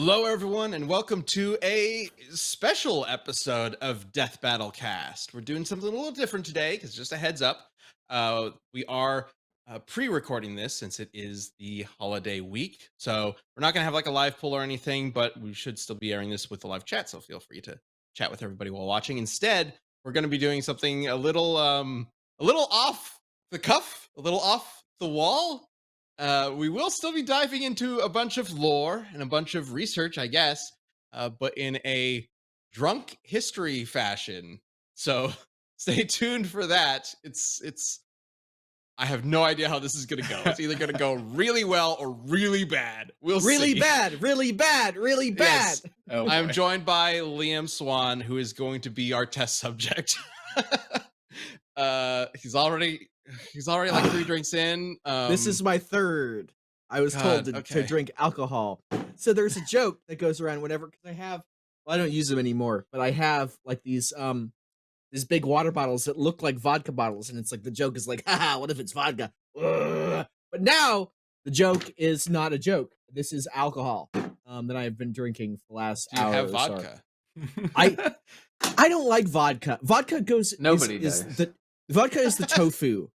Hello, everyone, and welcome to a special episode of Death Battle Cast. We're doing something a little different today, because just a heads up, we are pre-recording this since it is the holiday week. So we're not going to have like a live poll or anything, but we should still be airing this with the live chat. So feel free to chat with everybody while watching. Instead, we're going to be doing something a little off the cuff, a little off the wall. We will still be diving into a bunch of lore and a bunch of research, I guess, but in a drunk history fashion. So stay tuned for that. I have no idea how this is going to go. It's either going to go really well or really bad. We'll see. Really bad. Yes. Oh, I'm joined by Liam Swan, who is going to be our test subject. He's already like 3 drinks in. This is my third. I was told to drink alcohol. So there's a joke that goes around whenever, because I don't use them anymore, but I have like these big water bottles that look like vodka bottles, and it's like the joke is like, haha, what if it's vodka? Ugh. But now the joke is not a joke. This is alcohol that I've been drinking for the last hour. Do you have vodka? I don't like vodka. Vodka goes. Nobody does. Vodka is the tofu.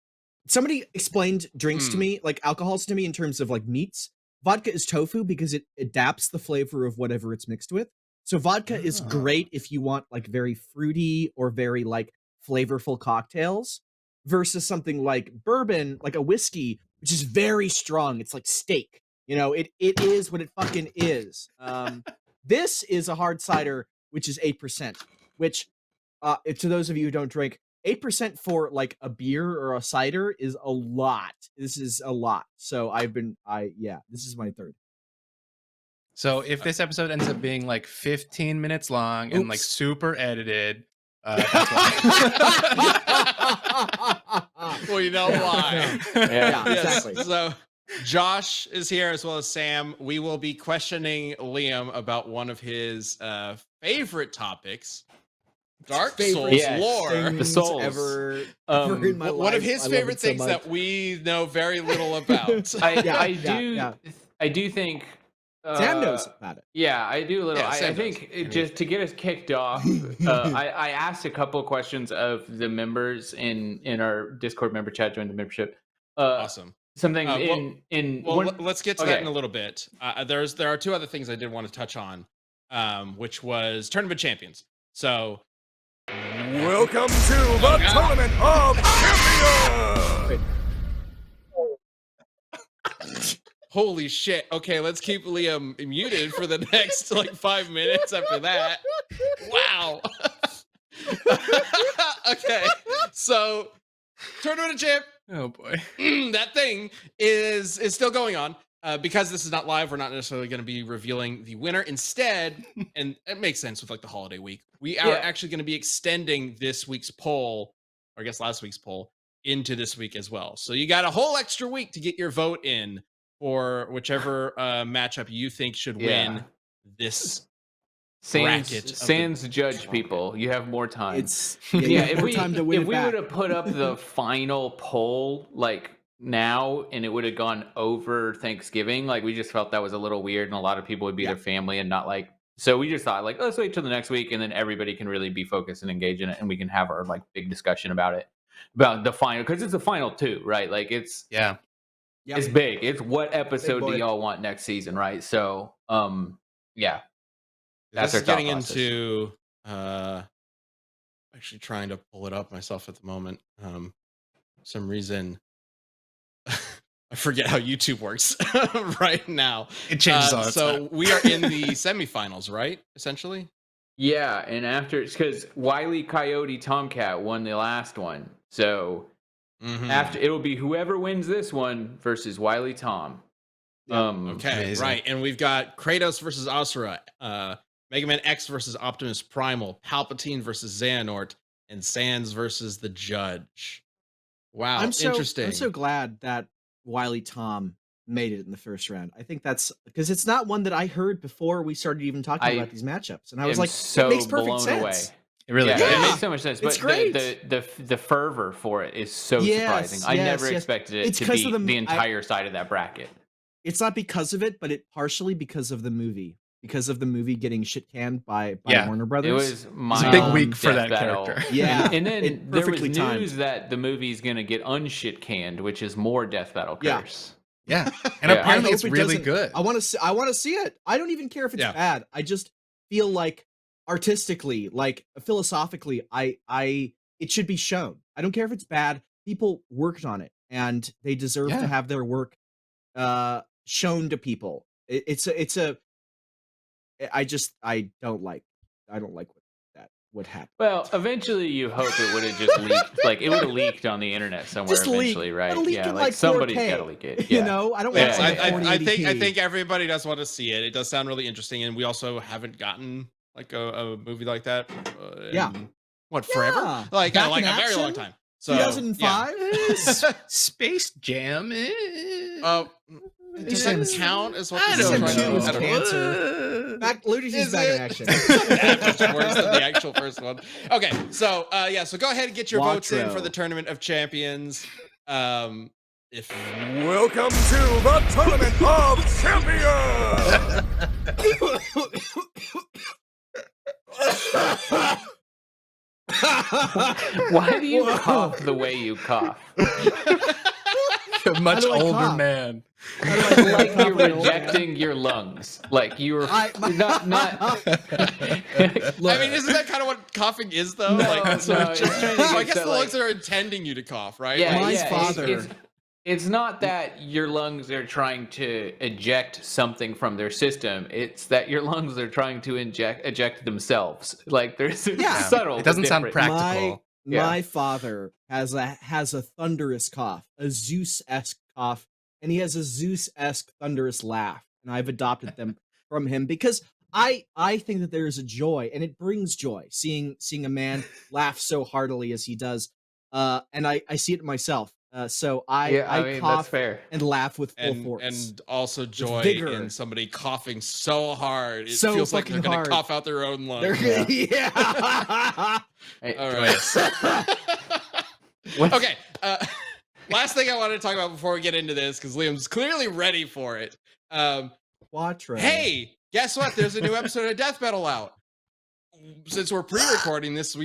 Somebody explained drinks to me, like alcohols to me, in terms of like meats. Vodka is tofu because it adapts the flavor of whatever it's mixed with. So vodka is great if you want like very fruity or very like flavorful cocktails, versus something like bourbon, like a whiskey, which is very strong. It's like steak. You know, it is what it fucking is. This is a hard cider, which is 8%, which to those of you who don't drink, 8% for like a beer or a cider is a lot. This is a lot. So this is my third. So if this episode ends up being like 15 minutes long and like super edited, that's why. Well, you know why. Yeah, Yes. exactly. So Josh is here as well as Sam. We will be questioning Liam about one of his favorite topics, Dark Souls lore. The Souls. Ever in my One of life. his I love favorite it so things much. that we know very little about. I do think Sam knows about it. Yeah, I do a little. Yeah, I Sam think does. just to get us kicked off, I asked a couple of questions of the members in our Discord member chat. Join the membership. Awesome. Something let's get to that in a little bit. There are 2 other things I did want to touch on, which was tournament champions. So, welcome to the Tournament of Champions! Holy shit. Okay, let's keep Liam muted for the next like 5 minutes after that. Wow. Okay, so tournament of champ. Oh boy. That thing is still going on. Because this is not live, we're not necessarily going to be revealing the winner. Instead, and it makes sense with like the holiday week, we are actually going to be extending this week's poll, or I guess last week's poll, into this week as well. So you got a whole extra week to get your vote in for whichever matchup you think should win this bracket. Sans judge people. You have more time. If we would have put up the final poll like now and it would have gone over Thanksgiving, like we just felt that was a little weird and a lot of people would be their family and not like, so we just thought like, let's wait till the next week and then everybody can really be focused and engage in it and we can have our like big discussion about the final, because it's the final 2, right? Like it's it's big. It's what episode do y'all want next season, right? So that's our getting process. into actually trying to pull it up myself at the moment. For some reason I forget how YouTube works right now. It changes all the so time. we are in the semifinals, right? Essentially. Yeah, and after, because Wile E. Coyote Tomcat won the last one, so after it'll be whoever wins this one versus Wile E. Tom. Okay, amazing. right, and we've got Kratos versus Asura, Mega Man X versus Optimus Primal, Palpatine versus Xehanort, and Sans versus the Judge. Wow, interesting. I'm so glad that Wile E. Tom made it in the first round. I think that's because it's not one that I heard before we started even talking about these matchups, and I was like, so it makes perfect blown sense. away. It really does. It makes so much sense. It's But great. the fervor for it is so surprising. I never expected it to be the entire side of that bracket. It's not because of it, but partially because of the movie. because of the movie getting shit canned by Yeah. Warner It Brothers. was It's a big Um, week for Death that Battle. character. Yeah, And then it there was perfectly news timed. that the movie's gonna get unshit canned, which is more Death Battle Yeah. curse. Yeah. And Yeah. apparently I it's hope it really doesn't- good. I want to see it. I don't even care if it's Yeah. bad. I just feel like artistically, like philosophically, it should be shown. I don't care if it's bad. People worked on it, and they deserve Yeah. to have their work shown to people. It's a I don't like that would happen. Well, eventually you hope it would have just leaked. Like it would have leaked on the internet somewhere Just leak. eventually, right? Gotta leak Yeah, in, like like, somebody's 4K. got to leak it. You Yeah. know, I don't Yeah, want Yes, it in I think 4080p. everybody does want to see it. It does sound really interesting, and we also haven't gotten like a movie like that. Yeah. In, what, forever? Yeah. Like Back like in a very long action? time. So 2005. Space Jam. Uh, Space does Jam that is- count as what I this is don't trying Two to- was I don't know. cancer. Back, Luigi's Is back in it? action. That was worse than the actual first one. Okay, so so go ahead and get your votes in for Quattro. the Tournament of Champions. If Welcome to the Tournament of Champions! Why do you cough the way you cough? A much How do I older cough? man. Like you're rejecting your lungs. Like you're not. I mean, isn't that kind of what coughing is, though? No, like, no, so it's trying to I get guess to, the like- lungs are intending you to cough, right? Yeah, Like, Mine's yeah. father. It's not that your lungs are trying to eject something from their system. It's that your lungs are trying to eject themselves. Like there's Yeah. subtle. It doesn't but sound different. practical. Yeah. My father has a thunderous cough, a Zeus-esque cough, and he has a Zeus-esque thunderous laugh. And I've adopted them from him because I think that there is a joy, and it brings joy seeing a man laugh so heartily as he does. And I see it myself. So I mean, that's cough fair. and laugh with full and force. and also joy vigor. in somebody coughing so hard it So feels like they're fucking going hard. to cough out their own They're- lungs. yeah. Hey, All right. Okay. Last thing I wanted to talk about before we get into this, because Liam's clearly ready for it. Quattro. Hey, guess what? There's a new episode of Death Battle out. Since we're pre-recording this,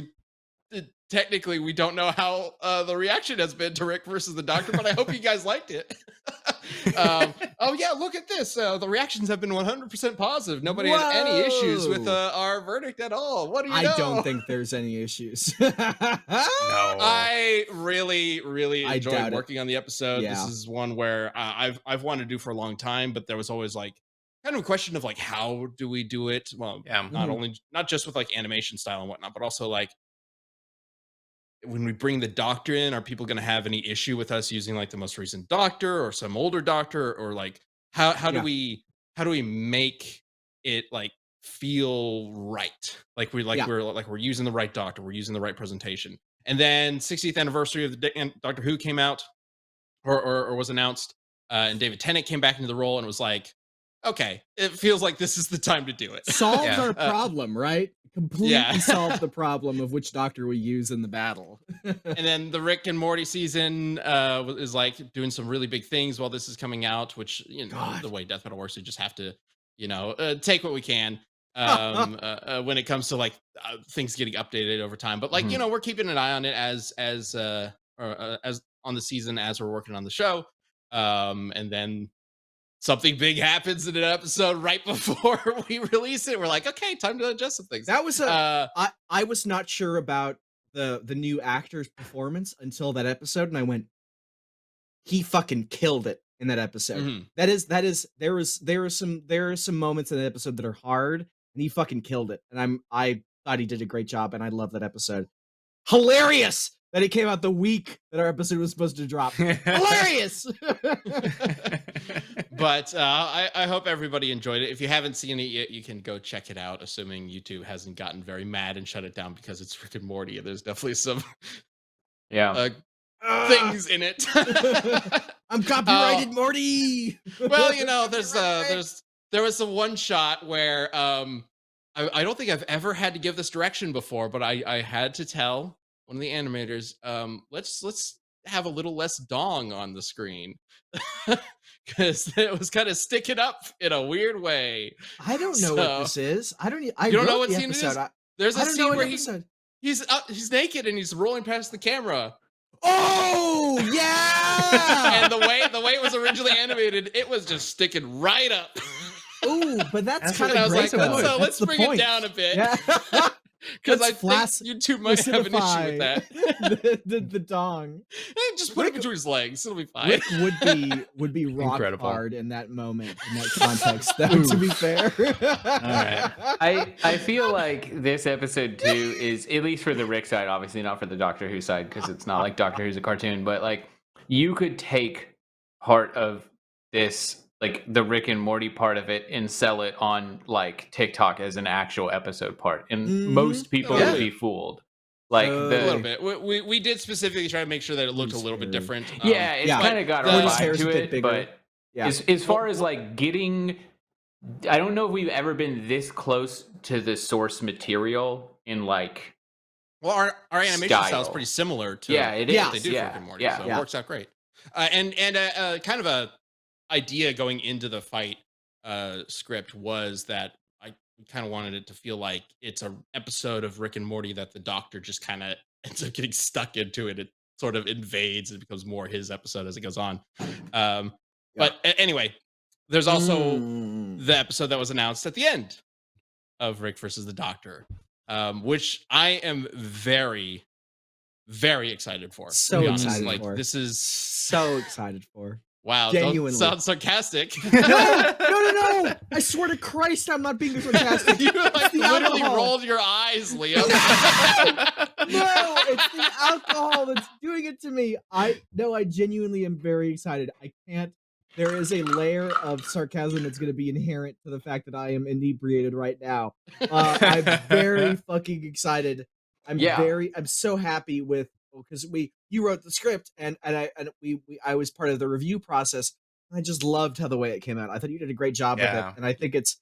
technically we don't know how the reaction has been to Rick versus the Doctor, but I hope you guys liked it. Oh yeah, look at this. The reactions have been 100% positive. Nobody had any issues with Whoa. our verdict at all. What do you know? I don't think there's any issues. No. I really, really I enjoyed doubt it. working on the episode. This Yeah. is one where I've wanted to do for a long time, but there was always like kind of a question of like, how do we do it? Well, Yeah. not just with like animation style and whatnot, but also like when we bring the Doctor in, are people going to have any issue with us using like the most recent Doctor or some older Doctor, or like how do Yeah. we make it like feel right? Like Yeah. we're using the right Doctor, we're using the right presentation. And then 60th anniversary of the Doctor Who came out or was announced, and David Tennant came back into the role and was like, okay, it feels like this is the time to do it. Solved Yeah. our problem, right? Completely Yeah. solved the problem of which Doctor we use in the battle. And then the Rick and Morty season is like doing some really big things while this is coming out, which, you know, God. the way Death Battle works, we just have to, you know, take what we can when it comes to like things getting updated over time. But like, Mhm. you know, we're keeping an eye on it as on the season as we're working on the show. And then something big happens in an episode right before we release it. We're like, okay, time to adjust some things. That was I was not sure about the new actor's performance until that episode, and I went, he fucking killed it in that episode. Mhm. That is there are some moments in the episode that are hard, and he fucking killed it. And I thought he did a great job, and I love that episode. Hilarious that it came out the week that our episode was supposed to drop. Hilarious. But I hope everybody enjoyed it. If you haven't seen it yet, you can go check it out, assuming YouTube hasn't gotten very mad and shut it down because it's Rick and Morty. There's definitely some Yeah. things in it. I'm copyrighted, Morty. Well, you know, there was some one shot where I don't think I've ever had to give this direction before, but I had to tell one of the animators, let's have a little less dong on the screen. because it was kind of sticking up in a weird way. I don't know what this is. I don't. I You don't know wrote what the scene it episode. is? There's I a don't know scene what where episode. he's naked and he's rolling past the camera. Oh yeah. And the way it was originally animated, it was just sticking right up. Ooh, but that's That's kind And I of was great. like, though. let's That's the bring it point. down a bit. Yeah. Because I Let's flash- think YouTube might have an issue with that. the dong. Just put it Rick- between his legs. It'll be fine. Rick would be rock Incredible. hard in that moment, in that context. Though, to be fair. right. I feel like this episode 2 is, at least for the Rick side, obviously not for the Doctor Who side, because it's not like Doctor Who's a cartoon, but like you could take part of this, like the Rick and Morty part of it, and sell it on like TikTok as an actual episode part, and Mhm. most people Yeah. would be fooled. Like Oh. A the little bit. We did specifically try to make sure that it looked a little bit different. yeah, it's Yeah. kind of got a Morty's vibe hair's a to bit it, bigger. but Yeah. as far as like getting, I don't know if we've ever been this close to the source material in like. Well, our animation style is Style. pretty similar to Yeah, it Yeah. what they do yeah, for Rick and Morty, yeah. so Yeah. it works out great. And kind of a idea going into the fight script was that I kind of wanted it to feel like it's a episode of Rick and Morty that the Doctor just kind of ends up getting stuck into it. It sort of invades and becomes more his episode as it goes on. But anyway, there's also Mm. the episode that was announced at the end of Rick versus the Doctor, which I am very, very excited for. to So be honest. excited like for. this is So excited for. wow. Genuinely. Don't sound sarcastic. No! I swear to Christ, I'm not being sarcastic. You like the literally alcohol. rolled your eyes, Liam. No, it's the alcohol that's doing it to me. I genuinely am very excited. I can't. There is a layer of sarcasm that's going to be inherent to the fact that I am inebriated right now. I'm very fucking excited. I'm so happy with, because you wrote the script and I was part of the review process. I just loved how the way it came out. I thought you did a great job with Yeah. it, and I think it's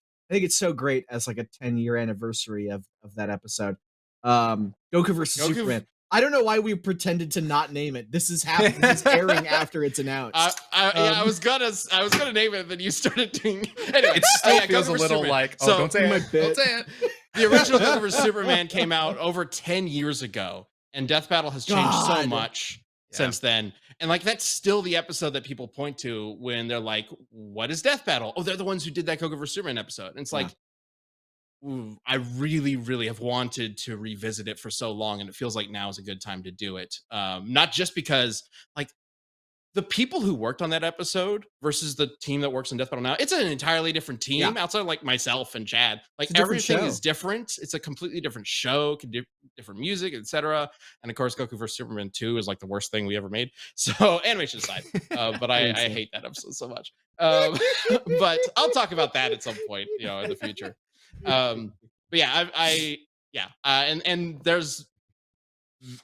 so great as like a 10-year anniversary of that episode. Goku versus Goku- Superman. I don't know why we pretended to not name it. This is happening. This is airing after it's announced. I was gonna name it, but you started doing. Anyway, It still yeah, feels Goku a versus little Superman. like, oh, So, don't say my it. bit. Don't say it. the original Goku vs. Superman came out over 10 years ago, and Death Battle has changed so God. much Yeah. since then. And like that's still the episode that people point to when they're like, "What is Death Battle?" Oh, they're the ones who did that Goku vs. Superman episode. And it's Yeah. like, ooh, I really, really have wanted to revisit it for so long, and it feels like now is a good time to do it. Not just because like the people who worked on that episode versus the team that works on Death Battle now, it's an entirely different team outside of like myself and Chad. Like It's a different everything show. is different. It's a completely different show, different music, etc. And of course, Goku vs. Superman 2 is like the worst thing we ever made. So animation aside, but I hate that episode so much. But I'll talk about that at some point, in the future. But yeah, and there's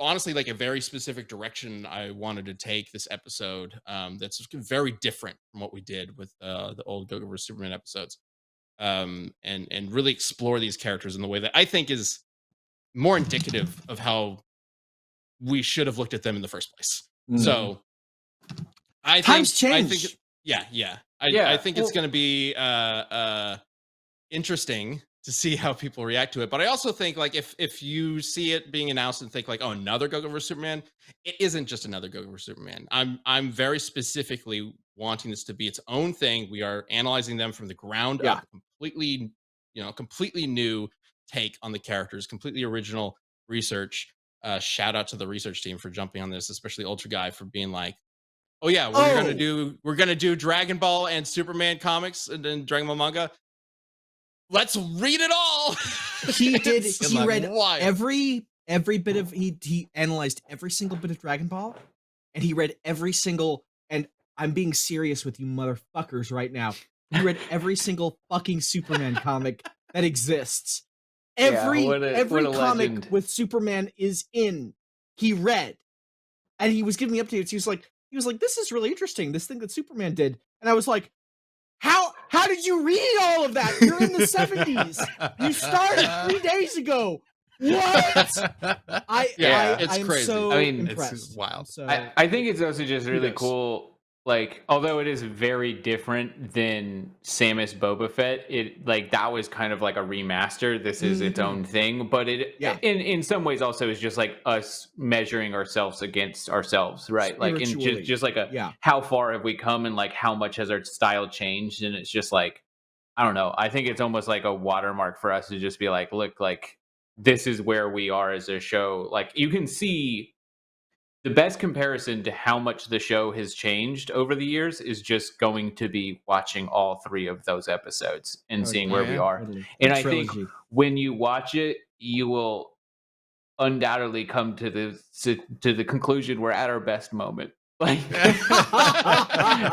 honestly like a very specific direction I wanted to take this episode that's very different from what we did with the old Goku vs. Superman episodes, and really explore these characters in the way that I think is more indicative of how we should have looked at them in the first place. So I think Times I change. think I think it's going to be interesting to see how people react to it. But I also think like if you see it being announced and think like, oh, another Goku vs. Superman, it isn't just another Goku vs. Superman. I'm very specifically wanting this to be its own thing. We are analyzing them from the ground up, completely new take on the characters, completely original research. Shout out to the research team for jumping on this, especially Ultra Guy for being like, oh yeah, we're gonna do Dragon Ball and Superman comics and then Dragon Ball manga. Let's read it all. He did. It's He read wild. every bit of. He analyzed every single bit of Dragon Ball, and he read every single. And I'm being serious with you, motherfuckers, right now. He read every single fucking Superman comic that exists. Every what a comic legend. with Superman is in. He read, and he was giving me updates. He was like, "This is really interesting. This thing that Superman did," and I was like, How did you read all of that? You're in the 70s. You started 3 days ago. What? Yeah, it's I'm crazy. so I mean, impressed. it's wild. So I think it's also just really Kudos. cool like, although it is very different than Samus Boba Fett, it like that was kind of like a remaster. This is its own thing, but it in some ways also is just like us measuring ourselves against ourselves, right? Like in just like a how far have we come and like how much has our style changed? And it's just like, I don't know. I think it's almost like a watermark for us to just be like, look, like this is where we are as a show. Like you can see the best comparison to how much the show has changed over the years is just going to be watching all 3 of those episodes and seeing where we are. Totally. And I think when you watch it, you will undoubtedly come to the conclusion we're at our best moment. Like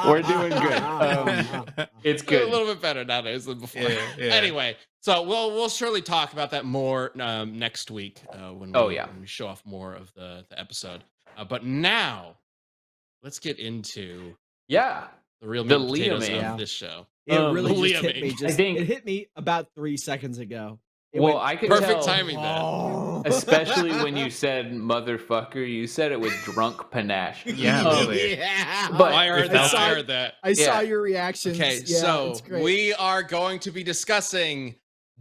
we're doing good. It's good. A little bit better nowadays than before. Anyway, so we'll surely talk about that more next week when we show off more of the episode. But now let's get into the real meat and potatoes of this show. It really just hit me. It hit me about 3 seconds ago. I could perfect tell, timing then. Especially when you said motherfucker, you said it with drunk panache. Yeah, really. But I heard that. I saw your reactions. Okay, so we are going to be discussing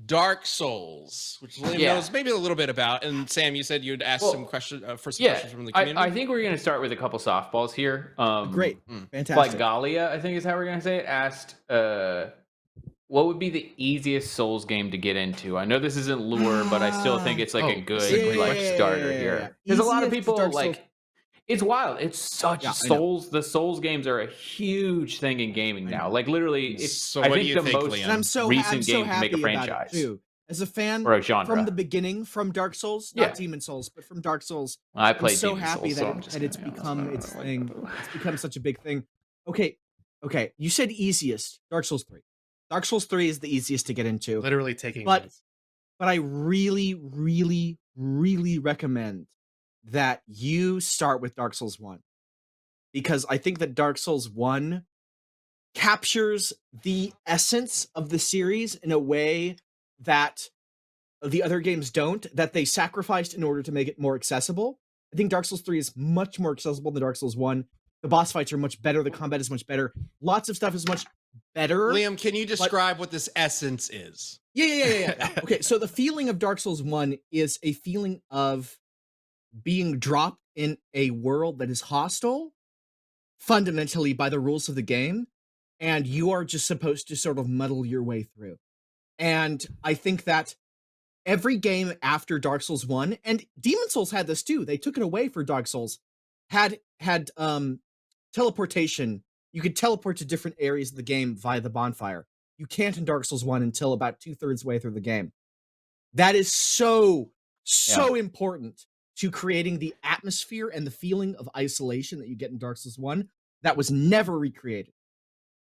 Dark Souls, which Liam knows maybe a little bit about. And Sam, you said you'd ask some questions questions from the community. I think we're going to start with a couple softballs here. Great, fantastic. Like Galia, I think is how we're going to say it, asked, what would be the easiest Souls game to get into? I know this isn't lore, but I still think it's like a good starter here. Because a lot of people like, it's wild. It's such Souls. The Souls games are a huge thing in gaming now. Like literally, it's I think the most recent game to make a franchise. Too. As a fan or a genre. From the beginning, from Dark Souls, not Demon Souls, but from Dark Souls, I played I'm so Demon happy Souls, that it's become its thing. It's become such a big thing. Okay. You said easiest. Dark Souls 3. Dark Souls 3 is the easiest to get into. Literally taking but I really, really, really recommend that you start with Dark Souls 1. Because I think that Dark Souls 1 captures the essence of the series in a way that the other games don't, that they sacrificed in order to make it more accessible. I think Dark Souls 3 is much more accessible than Dark Souls 1. The boss fights are much better. The combat is much better. Lots of stuff is much better. Liam, can you describe what this essence is? Yeah. Okay, so the feeling of Dark Souls 1 is a feeling of being dropped in a world that is hostile, fundamentally by the rules of the game, and you are just supposed to sort of muddle your way through. And I think that every game after Dark Souls 1, and Demon Souls had this too, they took it away for Dark Souls, had teleportation. You could teleport to different areas of the game via the bonfire. You can't in Dark Souls 1 until about 2/3 way through the game. That is so important to creating the atmosphere and the feeling of isolation that you get in Dark Souls 1 that was never recreated.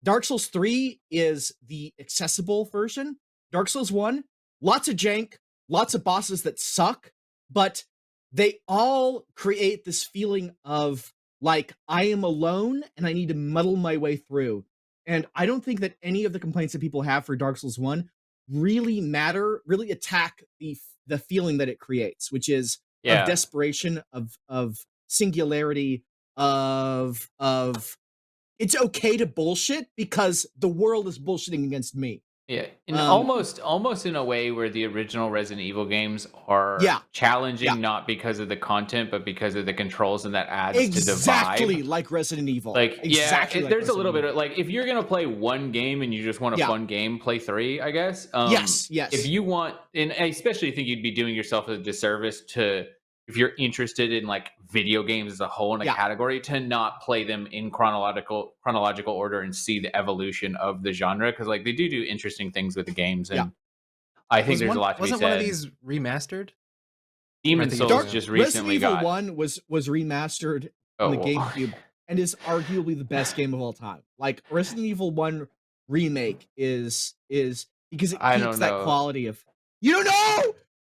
Dark Souls 3 is the accessible version. Dark Souls 1, lots of jank, lots of bosses that suck, but they all create this feeling of like, I am alone and I need to muddle my way through. And I don't think that any of the complaints that people have for Dark Souls 1 really attack the feeling that it creates, which is of desperation, of singularity, of it's okay to bullshit because the world is bullshitting against me. Yeah, and almost in a way where the original Resident Evil games are challenging, not because of the content, but because of the controls, and that adds to the vibe. Exactly like Resident Evil. Like, there's a little bit of like, if you're gonna play one game and you just want a fun game, play 3, I guess. Yes. If you want, and I especially think you'd be doing yourself a disservice to, if you're interested in like video games as a whole in a category, to not play them in chronological order and see the evolution of the genre, because like they do interesting things with the games, and I think there's a lot to be said. Wasn't one of these remastered? Demon Souls just recently Resident Evil 1 was remastered on the GameCube and is arguably the best game of all time. Like Resident Evil 1 remake is because it keeps that quality of, you don't know.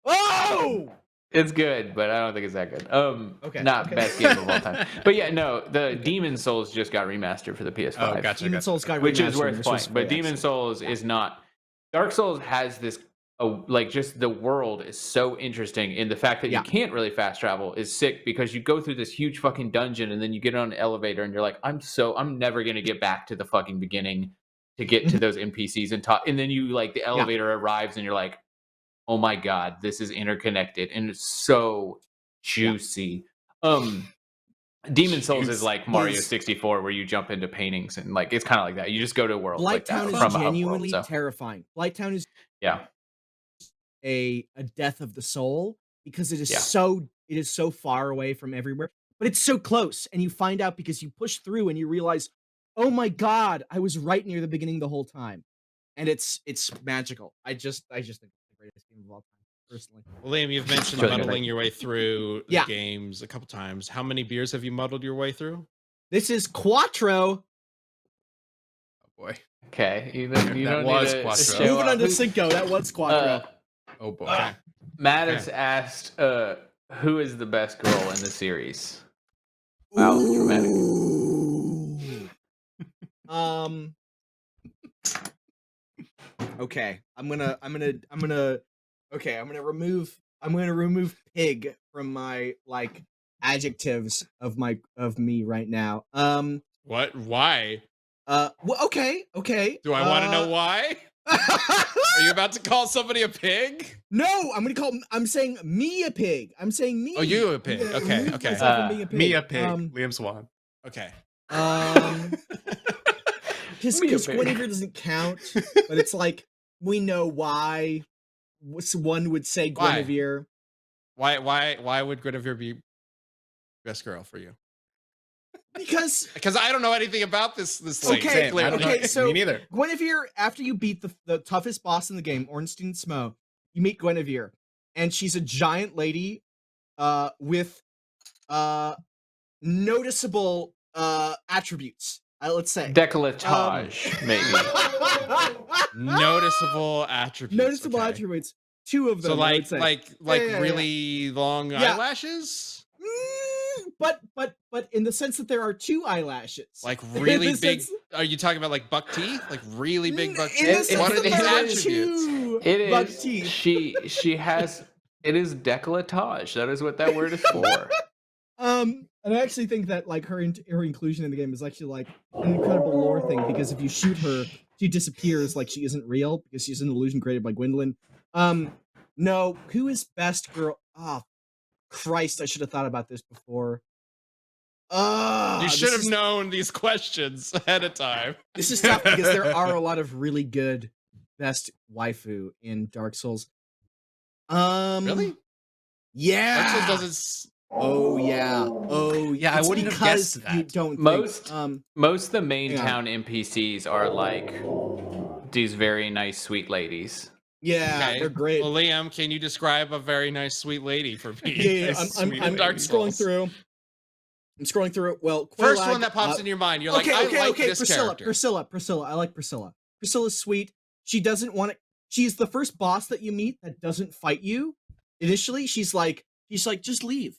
Oh, it's good, but I don't think it's that good. Not best game of all time. But yeah, no, the Demon Souls just got remastered for the PS5. Oh, gotcha. Demon Souls got remastered, which is worth playing. But Demon Souls is not. Dark Souls has this like just the world is so interesting, and the fact that you Yeah. can't really fast travel is sick because you go through this huge fucking dungeon and then you get on an elevator and you're like, I'm never gonna get back to the fucking beginning to get to those NPCs and talk, and then you like the elevator arrives and you're like, oh my god, this is interconnected and it's so juicy. Demon Souls is like Mario 64 where you jump into paintings and like it's kind of like that. You just go to worlds like that Blighttown from is a hub world, genuinely so terrifying. Blighttown is yeah. a death of the soul because it is Yeah. so far away from everywhere, but it's so close, and you find out because you push through and you realize, oh my god, I was right near the beginning the whole time, and it's magical. I just think it's the greatest game of all time, personally. Well, Liam, you've mentioned really good. muddling your way through the Yeah. games a couple times. How many beers have you muddled your way through? This is Quattro. Oh boy. Okay, you That don't was need to Quattro. show Moving off on to who- Cinco, that was Quattro. Oh boy. Matt has asked, who is the best girl in the series? Wow, dramatic. Ooh. Okay, I'm gonna remove pig from my like adjectives of me right now. What? Why? Well, okay. Do I want to know why? Are you about to call somebody a pig? No, I'm saying me a pig. I'm saying me. Oh, you a pig. I'm gonna Okay, remove okay. myself from being a pig. Me a pig. Liam Swan. Okay. Because Me a pig. Guinevere doesn't count, but it's like we know why one would say Why? Guinevere. Why would Guinevere be best girl for you? Because Because I don't know anything about this thing. Okay, Same. I clearly. don't know. okay, so- Me neither. Guinevere, after you beat the toughest boss in the game, Ornstein Smo, you meet Guinevere, and she's a giant lady with noticeable attributes. Let's say Decolletage, maybe. Noticeable attributes. noticeable okay. attributes. Two of them. So I would like say. Yeah. really long Yeah. eyelashes? But in the sense that there are two eyelashes. Like In really the big. sense- Are you talking about like buck teeth? Like really big buck in the teeth? sense What are that these there are attributes? two It buck is. teeth. She has. It is decolletage. That is what that word is for. And I actually think that like her inclusion in the game is actually like an incredible lore thing because if you shoot her, she disappears like she isn't real because she's an illusion created by Gwendolyn. No, who is best girl? Oh, Christ! I should have thought about this before. You should have known these questions ahead of time. This is tough because there are a lot of really good best waifu in Dark Souls. Really? Yeah. Dark Souls doesn't. Oh yeah. Oh Yeah, I it's wouldn't have because guessed you that. don't Most- think, Most of the main Hang on. town NPCs are like these very nice, sweet ladies. yeah, Okay. they're great. Well, Liam, can you describe a very nice, sweet lady for me? Yeah, Sweet I'm Dark scrolling Souls. through. I'm scrolling through. Well, First Quelaag, one that pops into your mind. You're like, I like this Priscilla, character. Priscilla. I like Priscilla. Priscilla's sweet. She doesn't want to. She's the first boss that you meet that doesn't fight you. Initially, she's like, just leave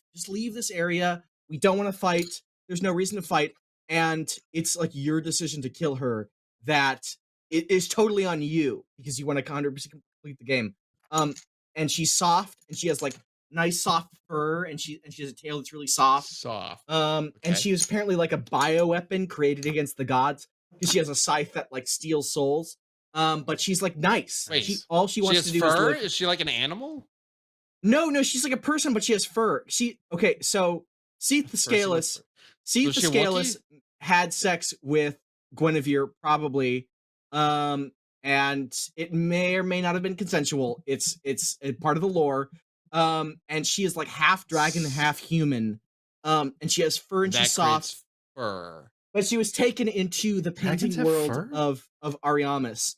this area. We don't want to fight. There's no reason to fight, and it's like your decision to kill her. That it is totally on you because you want to 100% complete the game. And she's soft, and she has like nice soft fur, and she has a tail that's really soft. Soft. And Okay. she was apparently like a bioweapon created against the gods because she has a scythe that like steals souls. But she's like nice. Wait, All she wants has to do fur? is live. Is she like an animal? No, she's like a person, but she has fur. So Seath the Person with Scaleless, fur. Seath Was the she a Scaleless had sex with Guinevere, probably. And it may or may not have been consensual. It's a part of the lore. And she is like half dragon, half human. And she has fur and That she's soft. creates fur. But she was taken into the painting Dragons have world fur? of Ariamis,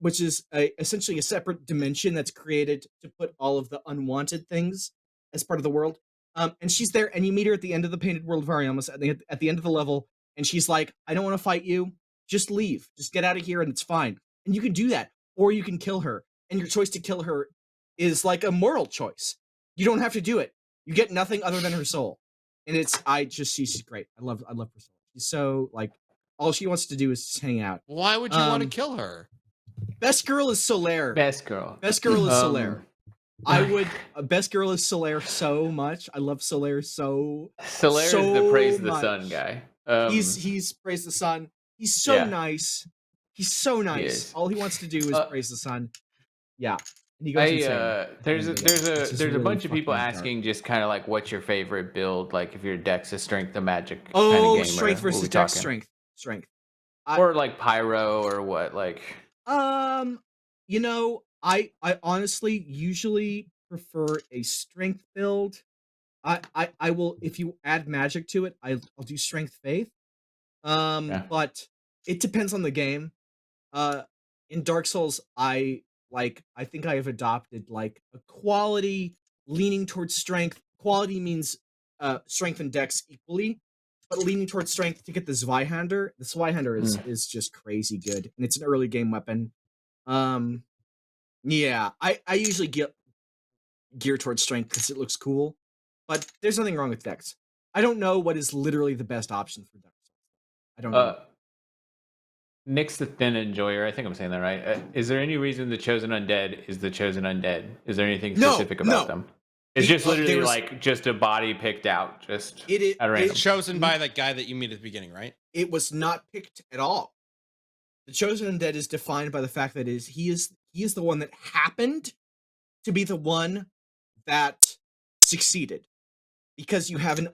which is essentially a separate dimension that's created to put all of the unwanted things as part of the world. And she's there, and you meet her at the end of the painted world of Ariamis at the end of the level, and she's like, "I don't want to fight you. Just leave. Just get out of here, and it's fine." And you can do that, or you can kill her. And your choice to kill her is like a moral choice. You don't have to do it. You get nothing other than her soul. And she's great. I love Priscilla. She's so like all she wants to do is just hang out. Why would you want to Um, kill her? Best girl is Solaire. Best girl. Best girl is Solaire. I would best girl is Solaire so much. I love Solaire so. Solaire so is the praise the much. sun guy. He's praise the sun. He's so nice. He's so nice. All he wants to do is praise the sun. Yeah. And he goes insane. There's a bunch of people asking just kind of like what's your favorite build, like if your deck's a strength or magic kind of gamer. Strength versus dex. Strength. Or like pyro or what, like you know, I honestly usually prefer a strength build. I will, if you add magic to it, I'll do strength faith. But it depends on the game. In Dark Souls, I think I have adopted like a quality leaning towards strength. Quality means strength and dex equally, but leaning towards strength to get the Zweihander. The Zweihander is just crazy good, and it's an early game weapon. Yeah, I usually get gear towards strength because it looks cool, but there's nothing wrong with dex. I don't know what is literally the best option for Dark Souls. I don't know. Nick's the Thin Enjoyer. I think I'm saying that right. Is there any reason the Chosen Undead is the Chosen Undead? Is there anything specific about them? It's just literally like just a body picked out. Just it's chosen by that guy that you meet at the beginning, right? It was not picked at all. The Chosen Undead is defined by the fact that he is the one that happened to be the one that succeeded, because you have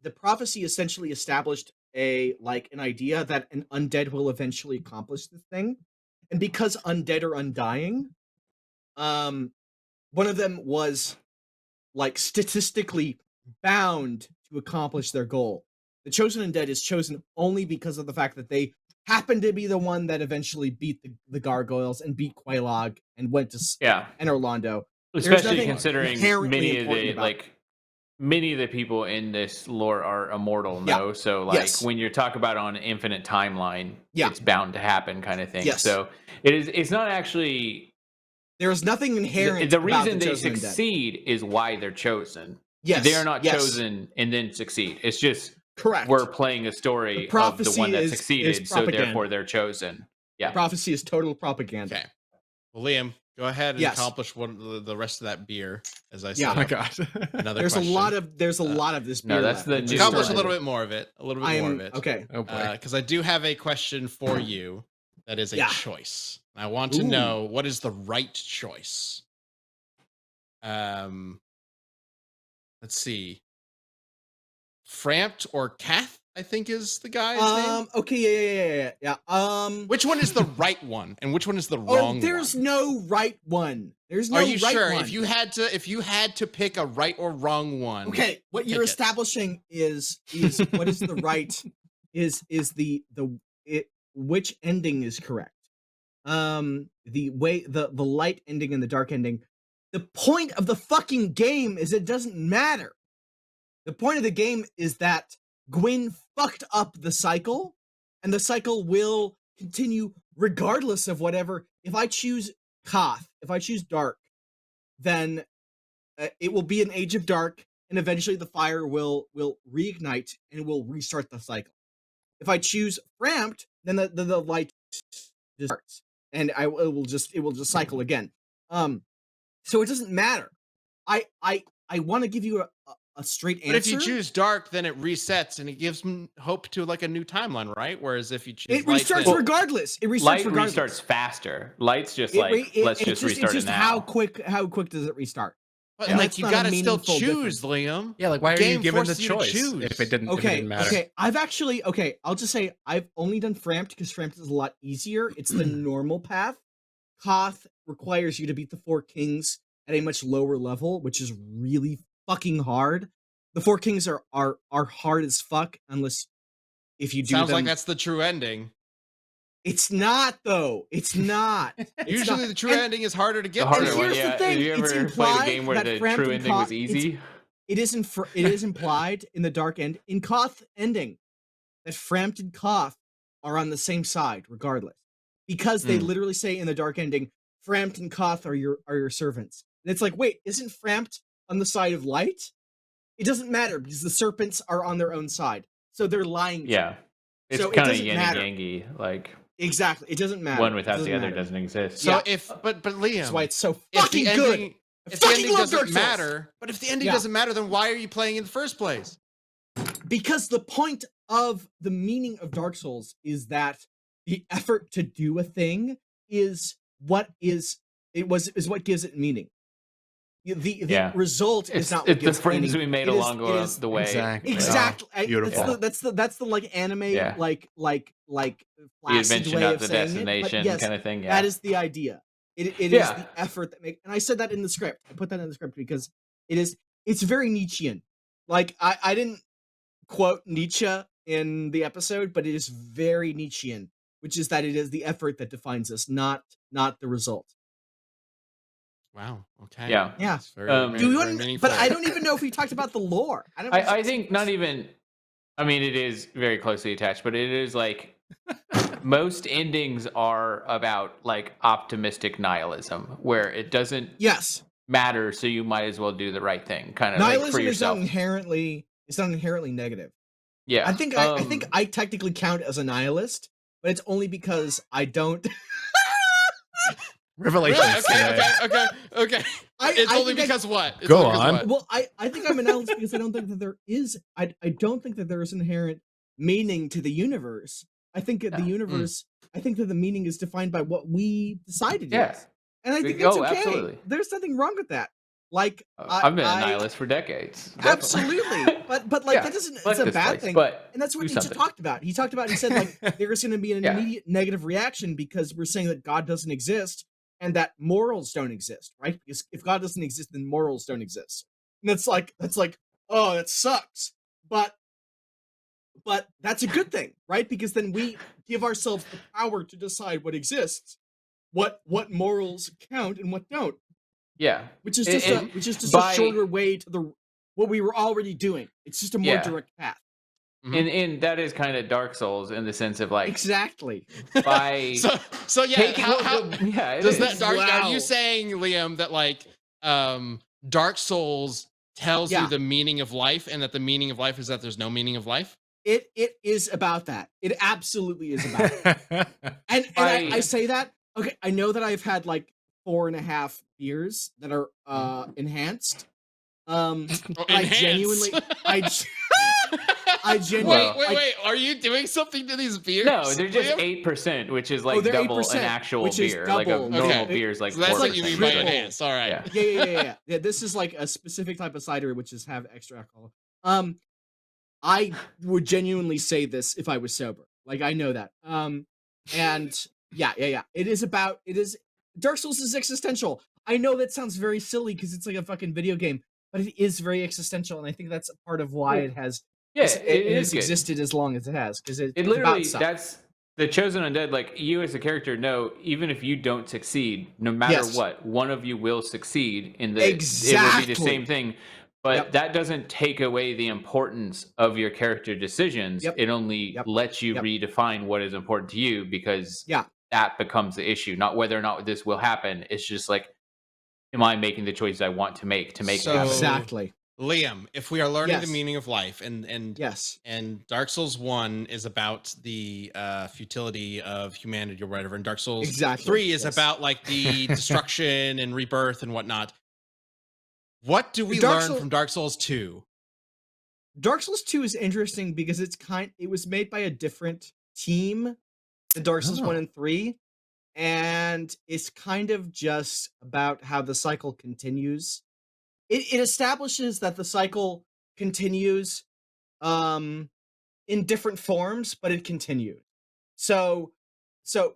the prophecy essentially established an idea that an undead will eventually accomplish this thing, and because undead are undying, one of them was like statistically bound to accomplish their goal. The Chosen Undead is chosen only because of the fact that they happened to be the one that eventually beat the gargoyles and beat Quelaag and went to and Orlando. Especially considering many of the people in this lore are immortal, no? So when you're talking about on an infinite timeline, it's bound to happen kind of thing. So it's not actually, there is nothing inherent. The reason they succeed is why they're chosen. They are not chosen and then succeed. It's just correct. We're playing a story of the one that succeeded, so therefore they're chosen. Yeah. Prophecy is total propaganda. Okay. Well, Liam, go ahead and accomplish the rest of that beer. As I said, oh my god, another. There's question. a lot of this beer. No, that's the accomplish a little bit more of it. More of it. Okay. Oh boy. Because I do have a question for you that is a choice. I want to know what is the right choice. Let's see. Frampt or Kath, I think is the guy's name. Okay, yeah. Which one is the right one, and which one is the wrong one? There's no right one. There's no. Are you right sure? one. If you had to pick a right or wrong one. Okay, what you're establishing is what is the right is which ending is correct. The way the light ending and the dark ending. The point of the fucking game is it doesn't matter. The point of the game is that Gwyn fucked up the cycle, and the cycle will continue regardless of whatever. If I choose Koth, if I choose dark, then it will be an age of dark, and eventually the fire will reignite and will restart the cycle. If I choose Frampt, then the light starts, and it will just cycle again. So it doesn't matter. I want to give you a straight answer. But if you choose dark, then it resets and it gives hope to like a new timeline, right? Whereas if you choose it restarts regardless. It restarts light regardless. Restarts faster. Light's just let's just restart it now. How quick does it restart? But like you gotta still choose, Liam. Yeah, like why are you given the choice if it didn't matter? Okay, I'll just say I've only done Frampt because Frampt is a lot easier. It's the normal path. Koth requires you to beat the 4 kings at a much lower level, which is really fucking hard. The 4 kings are hard as fuck unless if you do Sounds like that's the true ending. It's not though. It's not. Usually the true ending is harder to get. And here's the thing. Have you ever played a game where the true ending was easy? It is implied in the dark end in Koth ending that Frampt and Koth are on the same side regardless, because they literally say in the dark ending, Frampt and Koth are your servants. And it's like, wait, isn't Frampt on the side of light? It doesn't matter because the serpents are on their own side, so they're lying. Yeah, it's so kind of yin and yangy. Like Exactly. It doesn't matter. One It without doesn't the other matter. doesn't exist. So Yeah. if but Liam, That's why it's so if fucking the good. ending, I if the fucking ending love Dark doesn't Souls. matter, but if the ending Yeah. doesn't matter, then why are you playing in the first place? Because the point of the meaning of Dark Souls is that the effort to do a thing is what is what gives it meaning. The Yeah. result is It's not what it's the gives friends meaning. we made It is- along it is- the way. Exactly. Exactly. Beautiful. That's the like anime Yeah. like The flaccid invention way of of the saying it. But destination yes, kind of thing. Yeah. that is the idea. It is Yeah. the effort that make, and I said that in the script. I put that in the script because it's very Nietzschean. Like I didn't quote Nietzsche in the episode, but it is very Nietzschean, which is that it is the effort that defines us, not the result. Wow. Okay. Yeah. Yeah. It's very, Um, very, Do you very want, meaningful. but I don't even know if we talked about the lore. I think not even. I mean, it is very closely attached, but it is like most endings are about like optimistic nihilism, where it doesn't Yes. matter, so you might as well do the right thing, kind of like for Nihilism is not yourself. inherently negative. Yeah. I think I technically count as a nihilist, but it's only because I don't. Revelations Really? today. Okay. It's I only think because what? It's Go only because on. what? Well, I think I'm a nihilist because I don't think that there is. I don't think that there is inherent meaning to the universe. I think that the Yeah. universe. I think that the meaning is defined by what we decided it Yeah. is, and I think that's okay. Absolutely. There's nothing wrong with that. Like I've been a nihilist for decades. definitely. Absolutely, but like Yeah, that doesn't. like It's a this bad place, thing. but And that's what do Nietzsche something. talked about. He said like there's going to be an Yeah. immediate negative reaction because we're saying that God doesn't exist and that morals don't exist, right? Because if God doesn't exist, then morals don't exist. And that's like, oh, that sucks. But that's a good thing, right? Because then we give ourselves the power to decide what exists, what morals count and what don't, Yeah. which is And- just by- a shorter way to what we were already doing. It's just a more Yeah. direct path. And that is kind of Dark Souls in the sense of like Exactly. by So yeah, taking how yeah, it does is. that dark? Are Wow. you saying, Liam, that like Dark Souls tells Yeah. you the meaning of life, and that the meaning of life is that there's no meaning of life? It is about that. It absolutely is about it. And I- I say that. Okay, I know that I've had like 4.5 beers that are enhanced. Oh, I enhance. genuinely I genuinely Wait. Are you doing something to these beers? No, they're just Liam? 8%, which is like they're double 8%, an actual which is beer. Like a double. normal Okay. beer is like So that's 4%. what you mean by triple. enhance. All right. Yeah. Yeah. This is like a specific type of cider, which is have extra alcohol. I would genuinely say this if I was sober. Like I know that. And yeah. It is Dark Souls is existential. I know that sounds very silly because it's like a fucking video game, but it is very existential, and I think that's a part of why it has Yeah, it it has is good. existed as long as it has because It it's literally about stuff. that's the chosen undead. Like you as a character know, even if you don't succeed, no matter Yes. what, one of you will succeed in the it will be Exactly. the same thing. But Yep. that doesn't take away the importance of your character decisions. Yep. It only Yep. lets you Yep. redefine what is important to you because Yeah. that becomes the issue, not whether or not this will happen. It's just like, am I making the choices I want to make it So- happen? Exactly. Liam, if we are learning the Yes. meaning of life, and Yes. Dark Souls 1 is about the futility of humanity or whatever, and Dark Souls Exactly. 3 is Yes. about like the destruction and rebirth and whatnot. What do we Dark learn Soul- from Dark Souls 2? Dark Souls 2 is interesting because it was made by a different team than Dark Souls 1 Oh. and 3. And it's kind of just about how the cycle continues. It establishes that the cycle continues in different forms, but it continued. So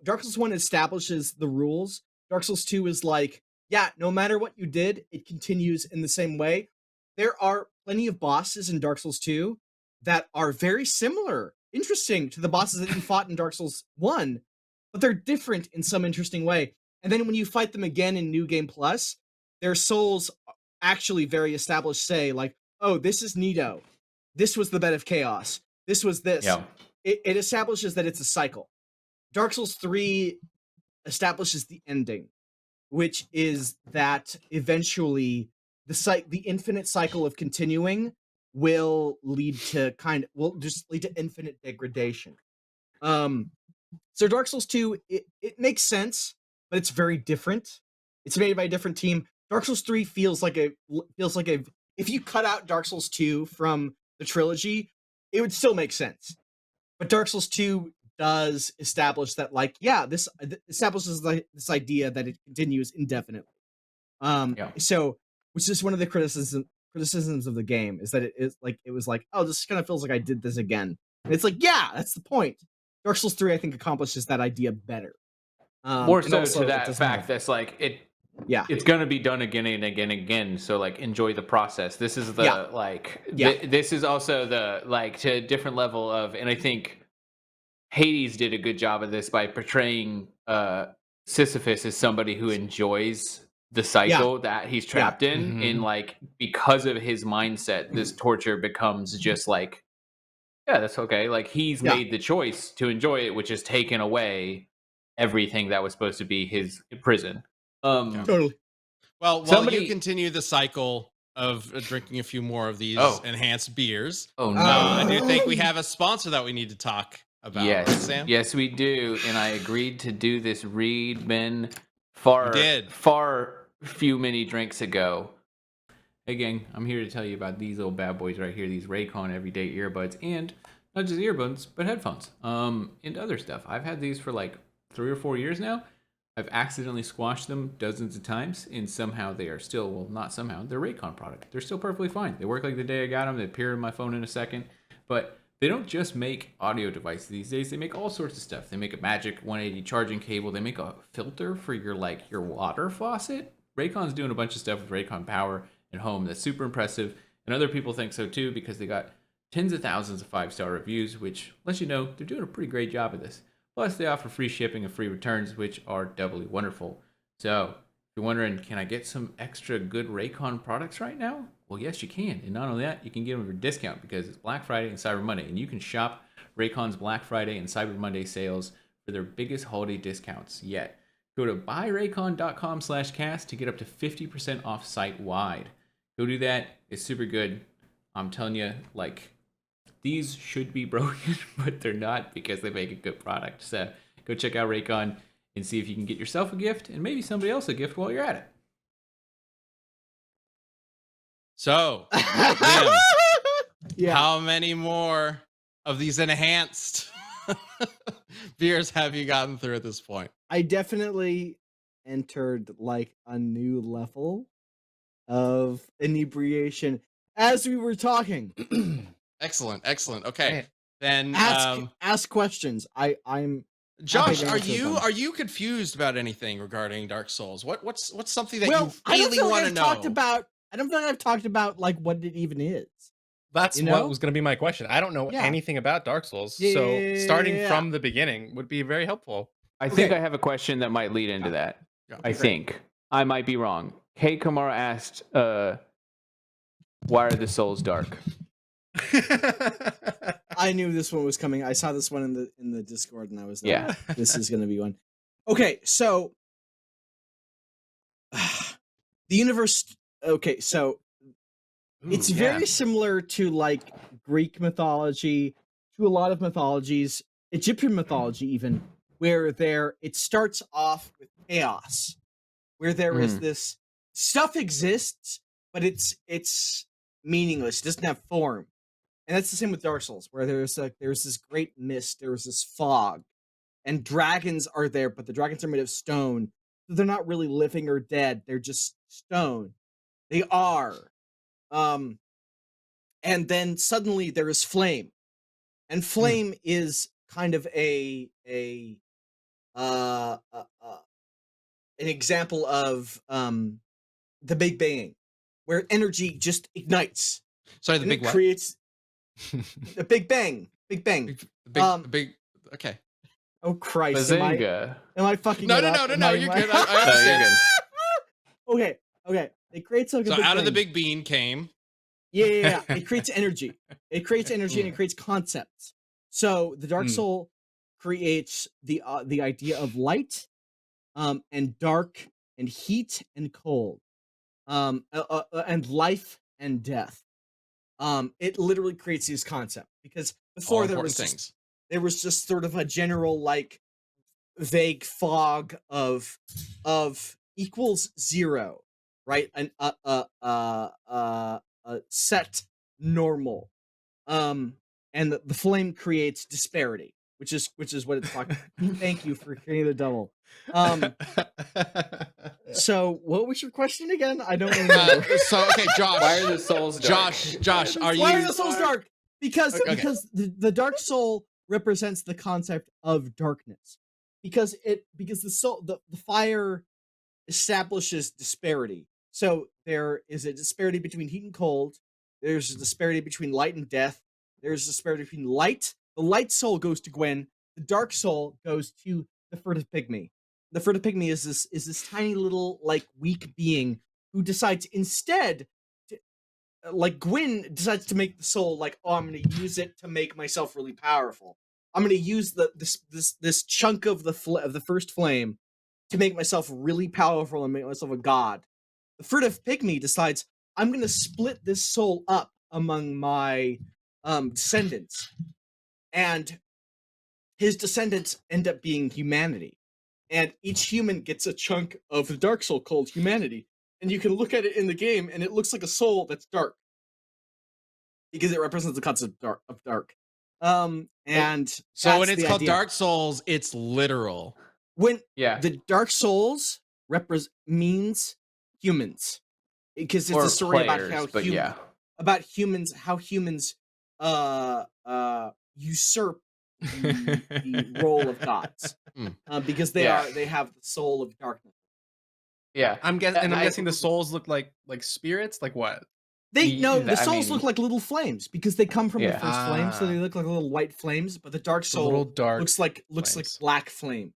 Dark Souls 1 establishes the rules. Dark Souls 2 is like, yeah, no matter what you did, it continues in the same way. There are plenty of bosses in Dark Souls 2 that are very similar, interesting to the bosses that you fought in Dark Souls 1, but they're different in some interesting way. And then when you fight them again in New Game Plus, their souls actually very established say like, oh, this is Nido. This was the Bed of Chaos. This was this. Yeah. It establishes that it's a cycle. Dark Souls 3 establishes the ending, which is that eventually the infinite cycle of continuing will just lead to infinite degradation. So Dark Souls 2, it makes sense, but it's very different. It's made by a different team. Dark Souls 3 feels like a if you cut out Dark Souls 2 from the trilogy, it would still make sense. But Dark Souls 2 does establish that, like, yeah, this establishes this idea that it continues indefinitely. So, which is one of the criticisms of the game, is that it was like, oh, this kind of feels like I did this again. And it's like, yeah, that's the point. Dark Souls 3, I think, accomplishes that idea better. More and so also to it that doesn't fact have- that's like yeah, it's gonna be done again and again and again. So like enjoy the process. This is the Yeah. this is also the like to a different level of, and I think Hades did a good job of this by portraying Sisyphus as somebody who enjoys the cycle that he's trapped in, Mhm. and like because of his mindset, this torture becomes just like, yeah, that's okay. Like he's Yeah. made the choice to enjoy it, which has taken away everything that was supposed to be his prison. totally. Well, while Somebody- you continue the cycle of drinking a few more of these Oh. enhanced beers, Oh no. I do think we have a sponsor that we need to talk about. Yes, right, Sam? yes, we do, and I agreed to do this read Ben You did. far few many drinks ago. Again, I'm here to tell you about these little bad boys right here, these Raycon everyday earbuds, and not just earbuds, but headphones, and other stuff. I've had these for like 3 or 4 years now. I've accidentally squashed them dozens of times, and somehow they are still, well, not somehow, they're Raycon product. They're still perfectly fine. They work like the day I got them. They appear in my phone in a second, but they don't just make audio devices these days. They make all sorts of stuff. They make a magic 180 charging cable. They make a filter for your water faucet. Raycon's doing a bunch of stuff with Raycon Power at home that's super impressive, and other people think so too because they got tens of thousands of 5-star reviews, which lets you know they're doing a pretty great job of this. Plus, they offer free shipping and free returns, which are doubly wonderful. So, if you're wondering, can I get some extra good Raycon products right now? Well, yes, you can. And not only that, you can get them for a discount because it's Black Friday and Cyber Monday. And you can shop Raycon's Black Friday and Cyber Monday sales for their biggest holiday discounts yet. Go to buyraycon.com/cast to get up to 50% off site-wide. Go do that. It's super good. I'm telling you, like, these should be broken, but they're not because they make a good product. So go check out Raycon and see if you can get yourself a gift and maybe somebody else a gift while you're at it. So, Liam, Yeah. how many more of these enhanced beers have you gotten through at this point? I definitely entered like a new level of inebriation as we were talking. Excellent, excellent. Okay, Man. then Ask questions. I'm Josh, happy to answer them. are you confused about anything regarding Dark Souls? What's something that well, you I don't really feel like want to I've know? talked about. I don't feel like I've talked about like what it even is. That's You know? what was going to be my question. I don't know Yeah. anything about Dark Souls, Yeah, so yeah, yeah, starting yeah. from the beginning would be very helpful. I think Okay. I have a question that might lead into that. Yeah. I think. I might be wrong. Kay Kamara asked, why are the souls dark? I knew this one was coming. I saw this one in the Discord, and I was like, Yeah. this is going to be one. Okay, so the universe. Okay, so it's very similar to like Greek mythology, to a lot of mythologies, Egyptian mythology even, where it starts off with chaos, where there is this stuff exists, but it's meaningless, it doesn't have form. And that's the same with Dark Souls, where there's this great mist, there's this fog, and dragons are there, but the dragons are made of stone. So they're not really living or dead, they're just stone. They are. And then suddenly there is flame. And flame is kind of an example of the Big Bang, where energy just ignites. Sorry, the And big it what? creates the Big Bang. Big Bang. The big. Okay. Oh Christ! Am Bazinga. I fucking No, it no, up? no, no, Am no. I- You're am I- good. I No, you're understand. good. Okay. It creates like a So big out of the bang. big bean came. Yeah. It creates energy. It creates energy and it creates concepts. So the Dark Soul creates the idea of light, and dark, and heat and cold, and life and death. It literally creates these concepts because All before there important was things. there was just sort of a general like vague fog of equals 0, right? An a set normal. And the flame creates disparity, which is what it's talking. Thank you for creating the double. So what was your question again? I don't remember. So okay, Josh. Why are the souls dark? Josh, are Why are you? the souls dark? Because Okay. because the dark soul represents the concept of darkness. Because the soul the fire establishes disparity. So there is a disparity between heat and cold. There's a disparity between light and death. There's a disparity between light. The light soul goes to Gwen. The dark soul goes to the furtive pygmy. The furtive pygmy is this tiny little like weak being who decides instead to, like Gwen decides to make the soul like, oh, I'm going to use it to make myself really powerful. I'm going to use this chunk of the first flame to make myself really powerful and make myself a god. The furtive pygmy decides, I'm going to split this soul up among my descendants. And his descendants end up being humanity. And each human gets a chunk of the dark soul called humanity. And you can look at it in the game, and it looks like a soul that's dark. Because it represents the concept of dark. And So when that's it's the called idea. Dark Souls, it's literal. When Yeah. the Dark Souls means humans, because it's Or a story players, about how but yeah. about humans, how humans usurp the role of gods, because they have the soul of darkness. Yeah. I'm guessing the souls look like spirits. Like what? The souls look like little flames because they come from the Yeah. first flame, so they look like little white flames. But the dark soul little dark looks like flames. black flames.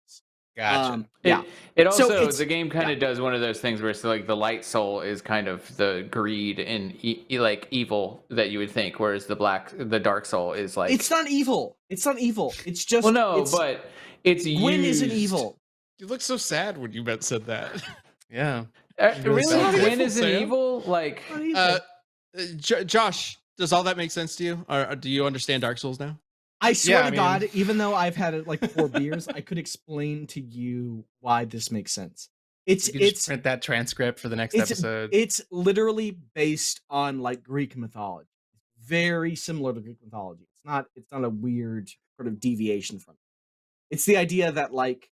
Gotcha. Yeah. It So also it's- the game kind of does one of those things where it's like the light soul is kind of the greed and like evil that you would think, whereas the dark soul is like It's not evil. It's not evil. It's just but it's Gwen used. isn't evil. You look so sad when you said that. Yeah. Really, sounds Gwen evil, isn't Sam. evil. Like Not evil. Josh, does all that make sense to you? Or do you understand Dark Souls now? I swear I to God, mean- even though I've had like 4 beers, I could explain to you why this makes sense. It's You can just print that transcript for the next episode. It's literally based on like Greek mythology. Very similar to Greek mythology. It's not a weird sort of deviation from it. It's the idea that like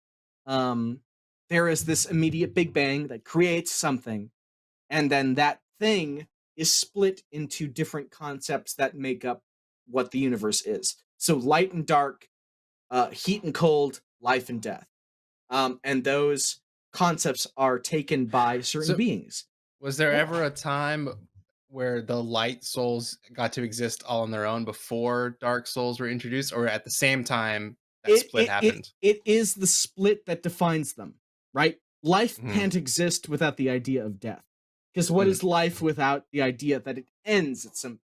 there is this immediate Big Bang that creates something, and then that thing is split into different concepts that make up what the universe is. So light and dark, heat and cold, life and death. And those concepts are taken by certain beings. Was there ever a time where the light souls got to exist all on their own before dark souls were introduced, or at the same time that split happened? It is the split that defines them, right? Life Mhm. can't exist without the idea of death. Because what is life without the idea that it ends at some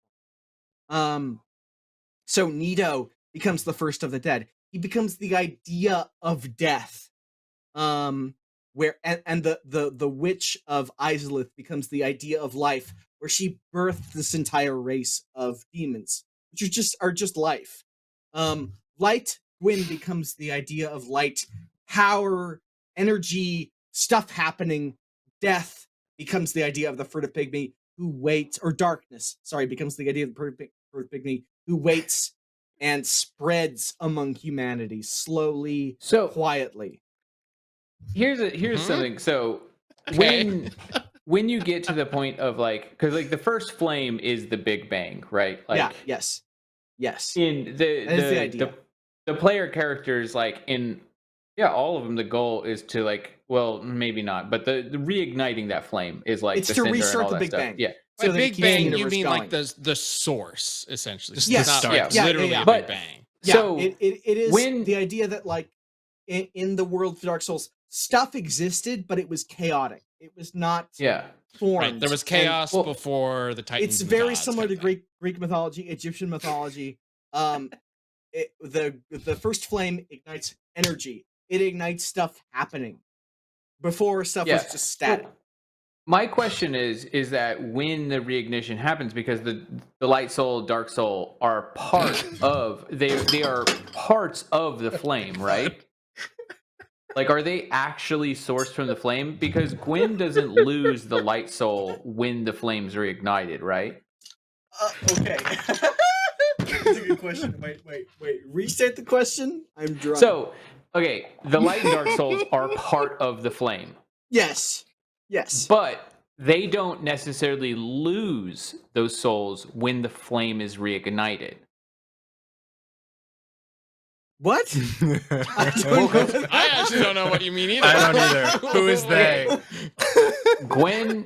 So Nito becomes the first of the dead. He becomes the idea of death. Where and the witch of Izalith becomes the idea of life, where she birthed this entire race of demons, which are just life. Light Gwyn becomes the idea of light, power, energy, stuff happening. Death becomes the idea of the furtive pygmy who waits, or darkness, sorry, becomes the idea of the furtive pygmy who waits and spreads among humanity slowly, quietly. Here's something. So Okay. when you get to the point of like, because like the first flame is the Big Bang, right? Like, Yes. In That is the idea. the player characters, like in all of them, the goal is to like, well, maybe not, but the reigniting that flame is like It's the to cinder and restart all the that Big stuff. Bang. Yeah. So By that it Big keeps the Bang, you universe mean going. like the source, essentially. Just It's the not start. literally a But- Big Bang. Yeah, So it is when- the idea that like in the world of Dark Souls, stuff existed, but it was chaotic. It was not formed. Right. There was And chaos before the Titans. it's and very gods similar kind to of thing. Greek mythology, Egyptian mythology. The first flame ignites energy. It ignites stuff happening. Before stuff was just static. My question is that when the reignition happens, because the light soul, dark soul are part of they are parts of the flame, right? Like, are they actually sourced from the flame? Because Gwen doesn't lose the light soul when the flame's reignited, right? Okay. That's a good question. Wait. Restate the question. I'm drunk. So, okay, the light and dark souls are part of the flame. Yes. But they don't necessarily lose those souls when the flame is reignited. What? I don't know. I actually don't know what you mean either. I don't either. Who is they? Gwen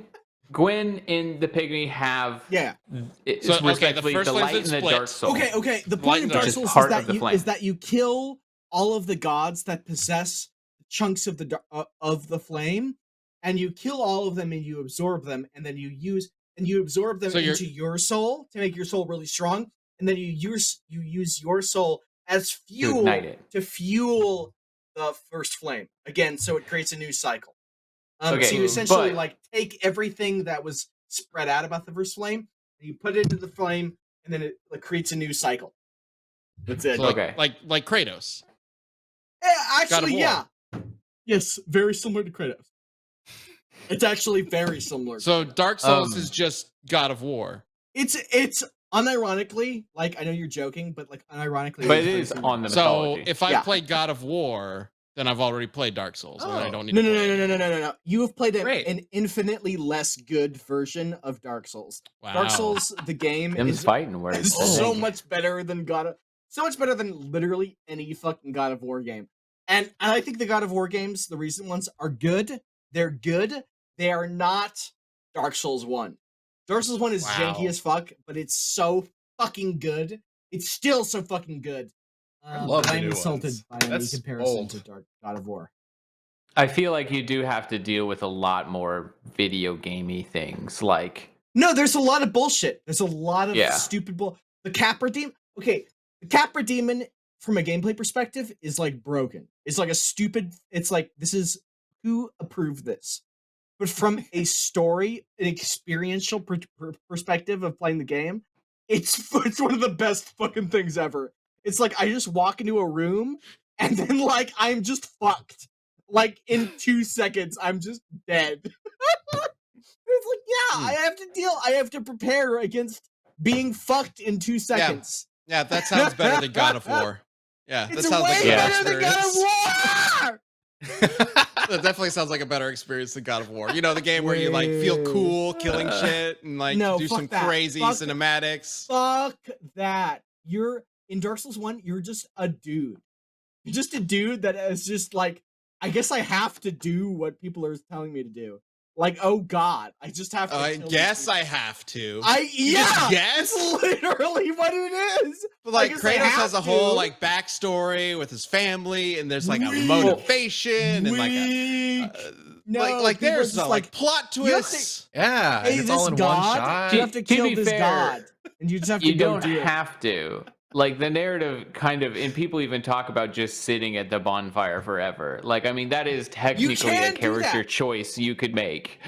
and the pygmy have So, okay, respectively the first the one's light and the split. dark soul. Okay. The Light point and of Dark dark. Souls Part of the is flame. that you kill all of the gods that possess chunks of the flame, and you kill all of them and you absorb them, and then you absorb them So into your soul to make your soul really strong, and then you use your soul as fuel ignite it. to fuel the first flame again, so it creates a new cycle. Okay, so you essentially but- like take everything that was spread out about the first flame, and you put it into the flame, and then it like, creates a new cycle. That's it. So like, Okay. like Kratos. Yeah, God of actually, War. yeah. Yes, very similar to Kratos. It's actually very similar. So Dark Souls is just God of War. It's unironically, like, I know you're joking, but like unironically, But it's it very is similar. on the So mythology. if I Yeah. played God of War, then I've already played Dark Souls. And then I Oh. don't need No. to play it. No. You have played Great. an infinitely less good version of Dark Souls. Wow. Dark Souls, the game, Them's is fighting words. is so much better than so much better than literally any fucking God of War game. And I think the God of War games, the recent ones, are good. They're good. They are not Dark Souls 1. Dark Souls 1 is Wow. janky as fuck, but it's so fucking good. It's still so fucking good. I love the I'm new insulted ones. by any That's comparison old. to God of War. I feel like you do have to deal with a lot more video gamey things, like No, there's a lot of bullshit. There's a lot of Yeah. stupid The Capra Demon. Okay, the Capra Demon, from a gameplay perspective, is like broken. It's like a stupid. It's like, this is, who approved this? But from a story, an experiential perspective of playing the game, it's one of the best fucking things ever. It's like I just walk into a room and then like I'm just fucked. Like in 2 seconds, I'm just dead. It's like, yeah, I have to prepare against being fucked in 2 seconds. Yeah, that sounds better than God of War. Yeah, that It's sounds like way a better better than God of experience. War! That definitely sounds like a better experience than God of War. You know, the game where you like feel cool killing shit and like No, do fuck some that. crazy Fuck- cinematics. Fuck that. You're in Dark Souls 1, you're just a dude. You're just a dude that is just like, I guess I have to do what people are telling me to do. Like, oh god, I just have to. I kill guess these I have to. people. You just yeah, guess? it's literally what it is. But like guess I Kratos have has a whole to. like backstory with his family, and there's like a Weak. motivation and like a Weak. No, like people there's just, like plot you have to- twists. Yeah, Hey, and it's this all in god, one shot. you have to To kill be this fair, god, and you just have to you go don't do it. have to. Like the narrative kind of, and people even talk about just sitting at the bonfire forever. Like, I mean, that is technically a can do character that. choice you could make.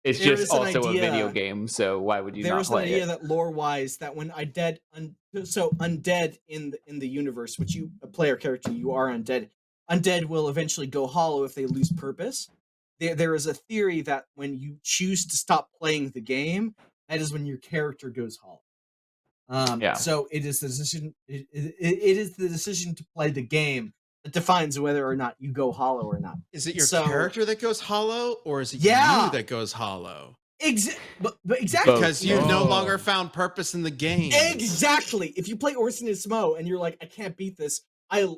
It's There just is an also idea- a video game, so why would you There not is an play idea it? that lore-wise, that when undead in the universe, which you, a player character, you are undead. Undead will eventually go hollow if they lose purpose. There is a theory that when you choose to stop playing the game, that is when your character goes hollow. Yeah. So it is the decision. It is the decision to play the game that defines whether or not you go hollow or not. Is it your So- character that goes hollow, or is it Yeah. you that goes hollow? But exactly, Both. Because you've no Oh. longer found purpose in the game. Exactly. If you play Orson and Smo and you're like, I can't beat this. I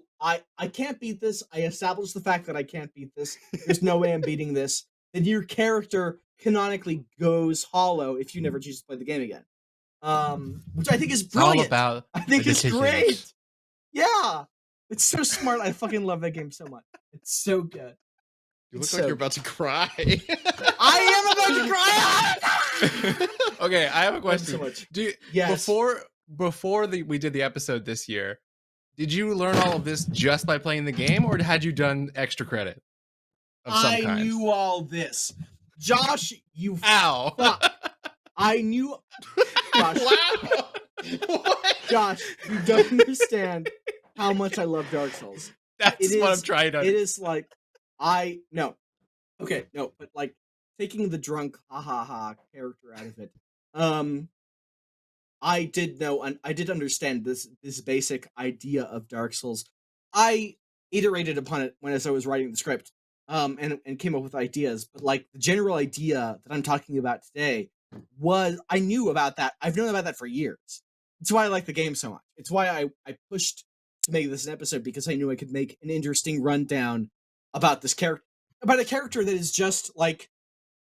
can't beat this. I established the fact that I can't beat this. There's no way I'm beating this. Then your character canonically goes hollow if you never choose to play the game again. Which I think is It's all brilliant. about I think the it's decisions. great. Yeah. It's so smart. I fucking love that game so much. It's so good. You look It's like so you're about to cry. I am about to cry. Okay, I have a Love it question. so much. Do you, Yes. before we did the episode this year, did you learn all of this just by playing the game, or had you done extra credit of some I kind? knew all this. Josh, you Ow. fuck. I knew. Josh, Wow. What? Josh, you don't understand how much I love Dark Souls. That's what I'm trying to. It is like no. Okay, no, but like taking the drunk ha ha ha character out of it. I did understand this basic idea of Dark Souls. I iterated upon it as I was writing the script, and came up with ideas. But like the general idea that I'm talking about today I knew about that. I've known about that for years. It's why I like the game so much. It's why I pushed to make this an episode, because I knew I could make an interesting rundown about this character, about a character that is just like,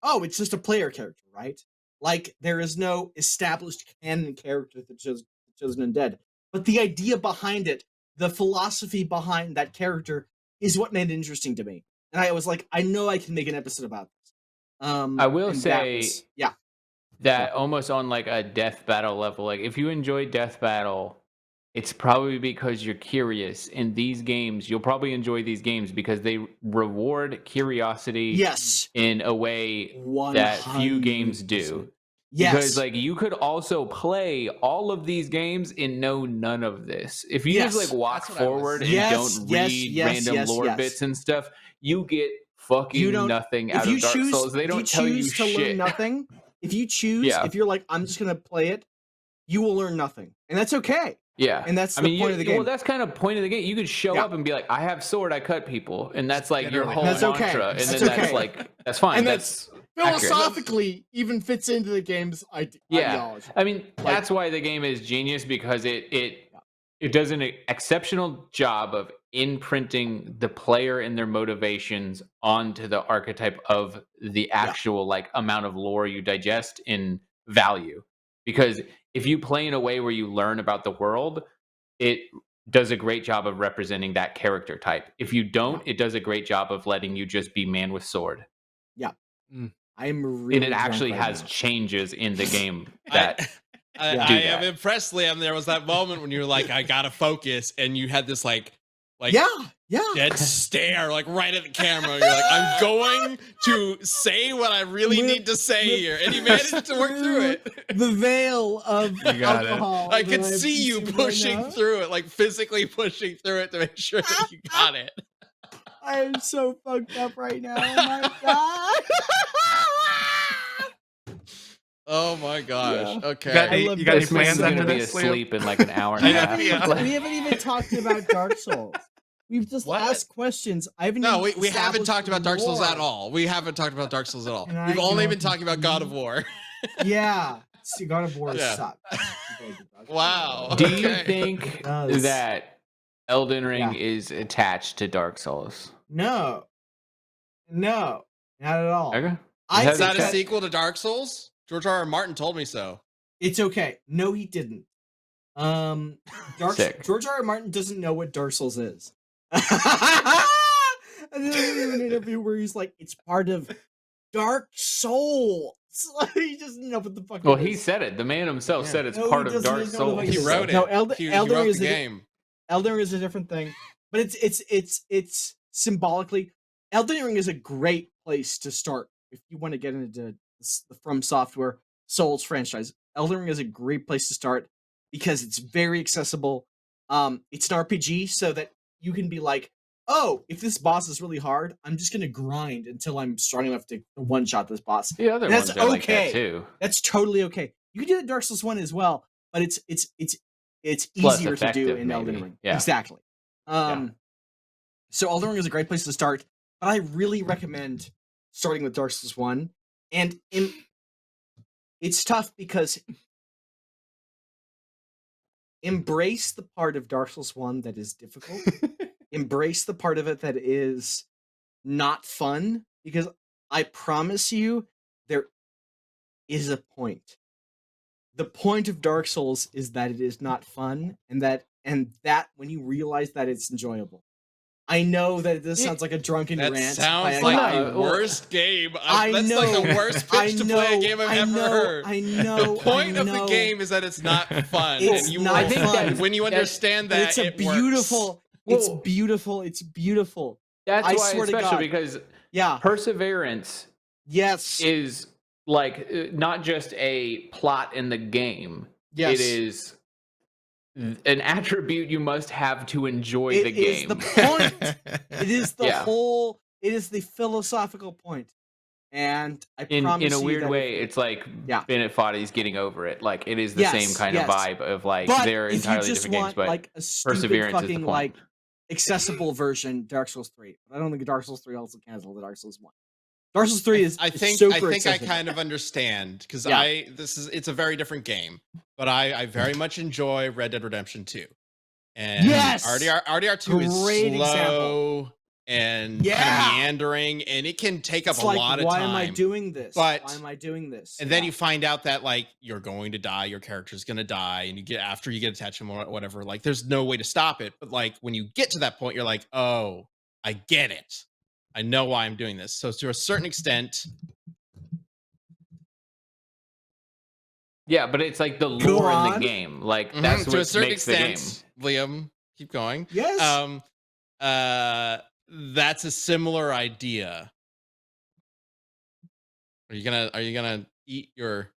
oh, it's just a player character, right? Like, there is no established canon character that chosen undead. But the idea behind it, the philosophy behind that character, is what made it interesting to me. And I was like, I know I can make an episode about this. I will say, yeah, that almost on like a death battle level, like if you enjoy death battle, it's probably because you're curious. In these games, you'll probably enjoy these games because they reward curiosity yes, in a way that few games do. Yes. Because like you could also play all of these games and know none of this. If you just like walk forward and don't read random lore bits and stuff, you get fucking nothing out of Dark Souls. They don't tell you shit. Learn nothing. If you choose, if you're like, I'm just gonna play it, you will learn nothing, and that's okay. Yeah, and that's the point of the game. Well, that's kind of point of the game. You could show up and be like, I have sword, I cut people, and that's like your whole mantra. And then that's like, that's fine. And that's philosophically even fits into the game's ideology. I mean, that's why the game is genius, because it does an exceptional job of imprinting the player and their motivations onto the archetype of the actual like amount of lore you digest in value. Because if you play in a way where you learn about the world, it does a great job of representing that character type. If you don't, it does a great job of letting you just be man with sword. Yeah. I'm really and it actually has changes in the game that I am impressed, Liam. There was that moment when you were like, I gotta focus, and you had this like dead stare, like right at the camera. You're like, I'm going to say what I really need to say here, and you managed to work through it. The veil of alcohol. I could see you pushing through it, like physically pushing through it to make sure that you got it. I am so fucked up right now. Oh my god. Oh my gosh. Yeah. Okay. You got any plans after after be this? asleep in like an hour and a half. We haven't even talked about Dark Souls. We've just asked questions. We haven't talked about Dark Souls at all. We haven't talked about Dark Souls at all. We've only been talking about God of War. Yeah. See, God of War sucks. Wow. Do you think that Elden Ring is attached to Dark Souls? No, not at all. Okay. Is that a sequel to Dark Souls? George R. R. Martin told me so. It's okay. No, he didn't. George R. R. Martin doesn't know what Dark Souls is. I did an interview where he's like, it's part of Dark Souls. He doesn't know what the fuck. Well, he said it. The man himself said it's part of Dark Souls. He wrote it. No, he wrote the game. Elden Ring is a different thing, but it's symbolically. Elden Ring is a great place to start if you want to get into the From Software Souls franchise. Elden Ring is a great place to start because it's very accessible. It's an RPG, so that you can be like, oh, if this boss is really hard, I'm just gonna grind until I'm strong enough to one-shot this boss. The other ones are like that too. That's totally okay. You can do the Dark Souls one as well, but it's easier to do in Elden Ring. Yeah. Exactly. So Elden Ring is a great place to start, but I really recommend starting with Dark Souls 1. And it's tough because embrace the part of Dark Souls 1 that is difficult. Embrace the part of it that is not fun, because I promise you there is a point. The point of Dark Souls is that it is not fun, and that when you realize that, it's enjoyable. I know that this sounds like a drunken rant. That sounds like the worst game. That's like the worst pitch to play a game I've ever heard. I know. The point of the game is that it's not fun. It's not fun. When you understand that, it's beautiful. It's beautiful. It's beautiful. That's I why swear it's to special, God. because Yeah, perseverance Yes. is like not just a plot in the game. Yes. It is an attribute you must have to enjoy the It is game. the point. It is the Yeah. whole. It is the philosophical point. And I in promise a you weird that way, if, it's like Yeah. Bennett Foddy's getting over it. Like it is the same Yes, kind of yes. vibe of like but they're if you entirely just different games, want but like a stupid perseverance is the fucking point. like accessible version, Dark Souls 3. But I don't think Dark Souls 3 also cancels the Dark Souls 1. Dark Souls 3 is I think super I accessible. kind of understand because Yeah. it's a very different game, but I very much enjoy Red Dead Redemption 2. And Yes! RDR 2 is Great slow example. and kind Yeah. of meandering, and it can take up It's a like, lot of why time. am I doing this? But- Why am I doing this? And then you find out that like you're going to die, your character's going to die, and you get after you get attached to him or whatever. Like there's no way to stop it. But like when you get to that point, you're like, oh, I get it. I know why I'm doing this. So to a certain extent, Yeah, but it's like the Go lore in on. the game. Like mhm, that's to a what certain makes the game. extent, Liam, keep going. Yes. That's a similar idea. Are you gonna eat your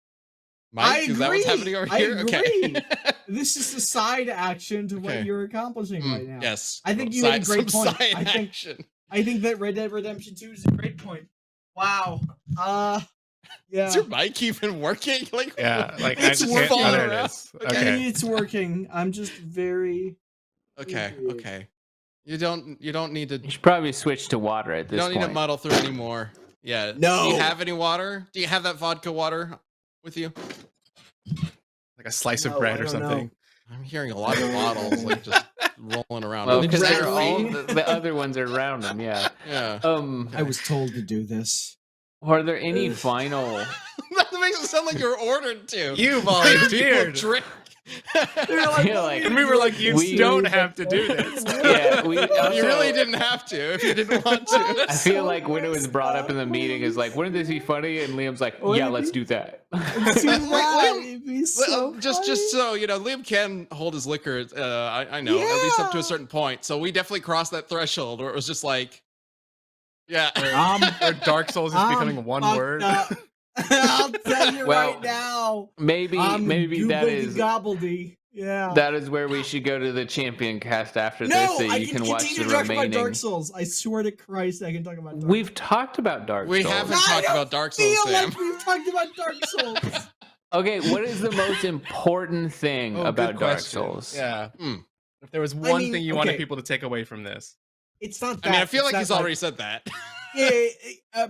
mic? I Is that what's agree. happening over I here? Okay. agree. This is the side action to what Okay. you're accomplishing right now. Yes. I think you made a great some point. side I think- action. I think that Red Dead Redemption 2 is a great point. Wow. Yeah. Is your mic even working? Like Yeah, like It's I just working. can't. Oh, there it is. Okay. Okay. It's working. I'm just very. Okay, Weird. okay. You don't need to You should probably switch to water at you this don't need to point. muddle through anymore. Yeah. No. Do you have any water? Do you have that vodka water with you? Like a slice No, of bread I or don't know. something. I'm hearing a lot of bottles like just rolling around. Well, Are they because they're Exactly. all the other ones are around them. Yeah. yeah. I was told to do this. Are there any Ugh. final? That makes it sound like you're ordered to. You People volunteered. drink. They're I feel like And we were like, you We- don't have to do this. Yeah, we also, You really didn't have to if you didn't want to. I feel so like when it was brought up in the meeting, is like, wouldn't this be funny? And Liam's like, yeah, let's do that. It'd be so just so you know, Liam can hold his liquor. I know at least up to Yeah. a certain point. So we definitely crossed that threshold where it was just like, yeah. Or Dark Souls is becoming one fucked word. up. I'll tell you Well, right now. Maybe that is gobbledy. Yeah. that is where we should go to the champion cast after No, this, so I you can can watch continue the to talk about remaining. Dark Souls. I swear to Christ, I can talk about Dark We've talked about Dark We Souls. haven't I talked don't about Dark Souls, feel Sam. like we've talked about Dark Souls. Okay, what is the most important thing Oh, good about Dark question. Souls? Yeah. Hmm. If there was one mean, thing you wanted okay. people to take away from this. It's not that. I mean, I feel it's like he's not already said that.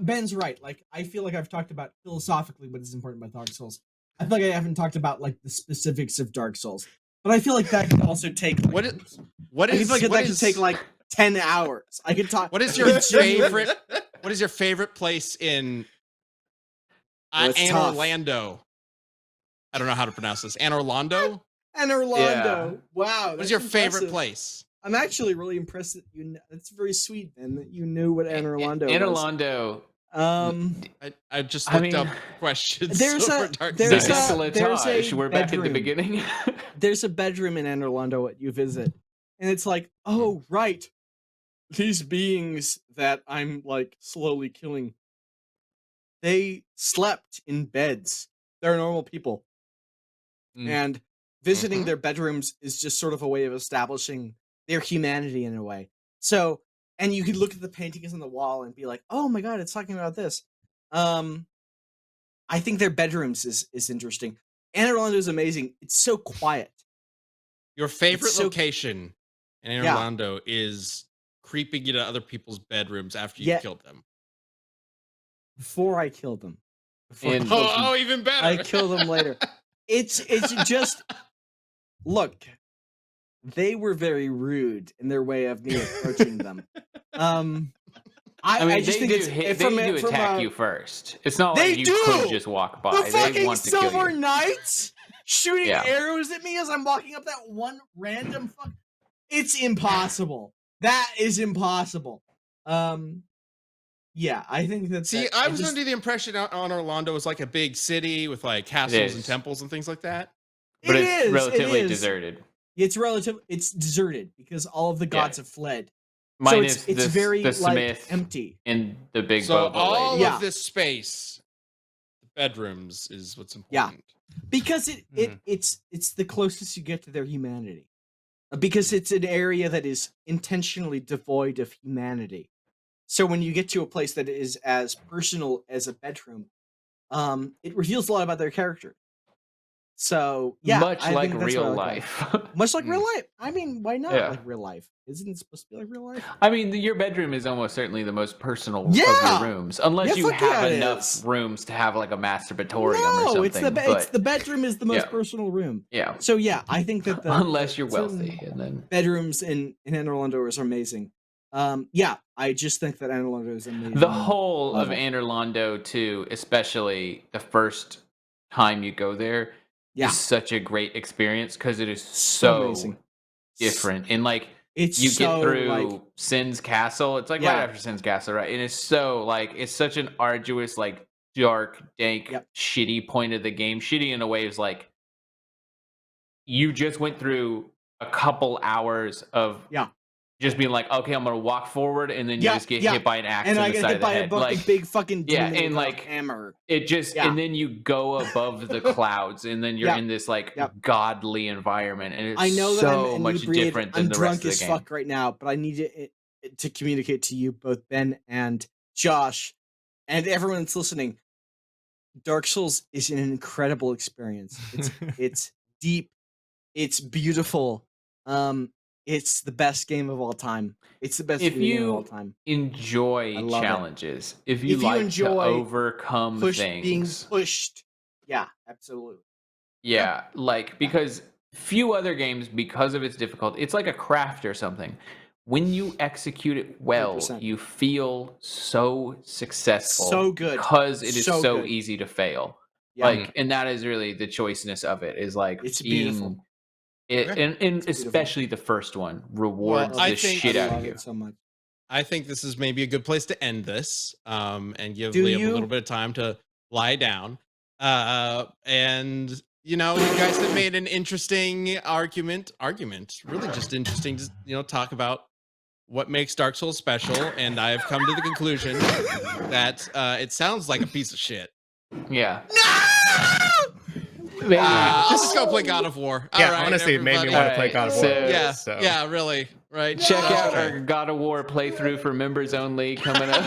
Ben's right. Like, I feel like I've talked about philosophically what is important about Dark Souls. I feel like I haven't talked about like the specifics of Dark Souls, but I feel like that could also take. Like, What I is feel like what that could is- take like 10 hours. I could talk. what is your favorite? What is your favorite place in Oh, it's tough. Orlando? I don't know how to pronounce this. Anne Orlando. And Orlando. Wow. What is your that's favorite impressive. place? I'm actually really impressed that That's very sweet, Ben, that you knew what Anne Orlando In was. Orlando, I just I looked up mean, questions. there's over a- Dark there's Souls. a- Decolletage. We're back at the bedroom. beginning. There's a bedroom in Anne Orlando that you visit, and it's like, oh right, these beings that I'm like slowly killing, they slept in beds. They're normal people, Mm. and visiting Mhm. their bedrooms is just sort of a way of establishing their humanity in a way. So, and you could look at the paintings on the wall and be like, oh my god, it's talking about this. I think their bedrooms is interesting. Anne Orlando is amazing. It's so quiet. Your favorite so- location in Anne Yeah. Orlando is creeping into other people's bedrooms after you Yeah. killed them. Before I killed them. Before I And- killed them. Oh, even better. I kill them later. It's just look. They were very rude in their way of me approaching them. I mean, just they think do, it's hit, from they a- do from attack a- you first. It's not They like you do! could just walk by. The They fucking want to kill Silver you. Knights shooting Yeah. arrows at me as I'm walking up that one random fuck. It's impossible. That is impossible. Yeah, I think that's. See, I was under the impression on Orlando was like a big city with like castles and is. temples and things like that. But It it's is, relatively it is. deserted. It's deserted because all of the gods have fled. Minus it's very the like Smith empty. and the big So boba all lady. Yeah. of this space, the bedrooms is what's Yeah. important. Because it's the closest you get to their humanity. Because it's an area that is intentionally devoid of humanity. So when you get to a place that is as personal as a bedroom, it reveals a lot about their character. So yeah, Much I like think that's what I real like about it. life. Much like real life. I mean, why not Yeah. like real life? Isn't it supposed to be like real life? I mean, your bedroom is almost certainly the most personal of Yeah! your rooms, unless Yeah, you fuck yeah, have it enough is. rooms to have like a masturbatorium or No, something. it's the but, it's the bedroom is the most yeah. personal room. yeah, So yeah, I think that unless you're certain wealthy, and then bedrooms in Anne Orlando is amazing. Yeah, I just think that Anne Orlando is amazing. the whole of level. Anne Orlando too, especially the first time you go there, Yeah. is such a great experience because it is So so amazing. different. And like It's you so, get through like, Sin's Castle. It's like right Yeah. after Sin's Castle, right? And it's so like it's such an arduous, like dark, dank, Yep. shitty point of the game. Shitty in a way is like you just went through a couple hours of Yeah. just being like, okay, I'm gonna walk forward, and then you Yeah, just get yeah. hit by an axe and in I the get side hit of the by head. a Like big fucking yeah, demon and with a like hammer. it just Yeah. and then you go above the clouds, and then you're Yep. in this like Yep. godly environment, and it's I know that so I'm much inebriated. different I'm than the rest drunk of as the game. fuck right now, but I need to communicate to you, both Ben and Josh, and everyone that's listening. Dark Souls is an incredible experience. It's deep. It's beautiful. It's the best game of all time. It's the best If video game of all you time. enjoy I love it. challenges, if you If you like enjoy to overcome being things, pushed. Yeah, absolutely. yeah, like because few other games, because of its difficulty, it's like a craft or something. When you execute it well, 100%. you feel so successful. So good. Because it is So so good. easy to fail. Yeah. Like, and that is really the choiceness of it. Is like It's being beautiful. it, Okay. and beautiful. especially the first one rewards I the think- shit I out love of you. it so much. I think this is maybe a good place to end this, and give Do Liam a you? little bit of time to lie down. And you guys have made an interesting argument. Really just interesting to talk about what makes Dark Souls special. And I've come to the conclusion that it sounds like a piece of shit. Yeah. I'll just go play God of War. Yeah, All right, honestly, it made me everybody. want to play God of War. So- Yeah, so. yeah, really, right. Check out Okay. our God of War playthrough for members only coming up.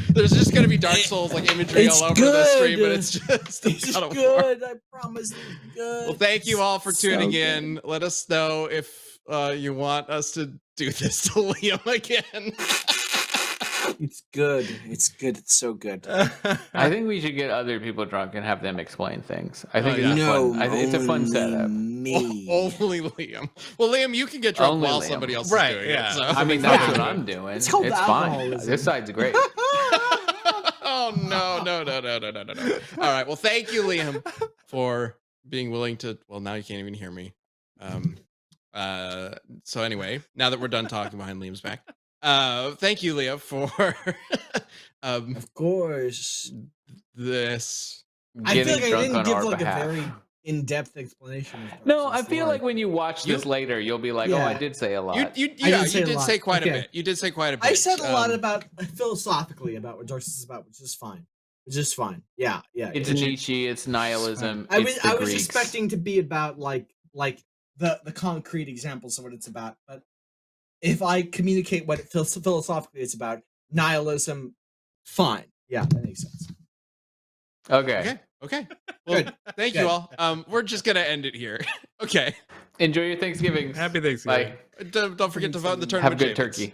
There's just gonna be Dark Souls like imagery It's all over the stream, but good. it's just It's God of War. good. I promise. It's good. Well, thank you all for So tuning good. in. Let us know if you want us to do this to Liam again. It's good. It's good. It's so good. I think we should get other people drunk and have them explain things. I think Oh, it's yeah. a fun. I think it's a fun setup. Me. Only Liam. Well, Liam, you can get drunk Only while Liam. somebody else Right, is doing yeah. it. So. I mean, that's Yeah. what I'm doing. It's It's, called fine. alcoholism. This side's great. Oh no. All right. Well, thank you, Liam, for being willing to. Well, now you can't even hear me. So anyway, now that we're done talking behind Liam's back, thank you, Leah, for Of course. this. I feel Getting like I drunk didn't on give our like behalf. a very in-depth explanation. Of Dark No, Souls I feel story. like when you watch this later, you'll be like, "Oh, Yeah. I did say a lot." You I did say you a did lot. say quite a Okay. bit. You did say quite a bit. I said a lot Um, about philosophically about what Dark Souls is about, which is fine. Which is fine. Yeah. It's It should- Nietzsche. It's nihilism. I it's was the I was Greeks. expecting to be about like the concrete examples of what it's about, but if I communicate what it philosophically it's about, nihilism, fine. Yeah, that makes sense. Okay. Okay. Well, Good. thank you Good. all. We're just gonna end it here. Okay. Enjoy your Thanksgiving. Happy Thanksgiving. Bye. Don't forget to vote in the Thanksgiving. tournament. Have good champions. turkey.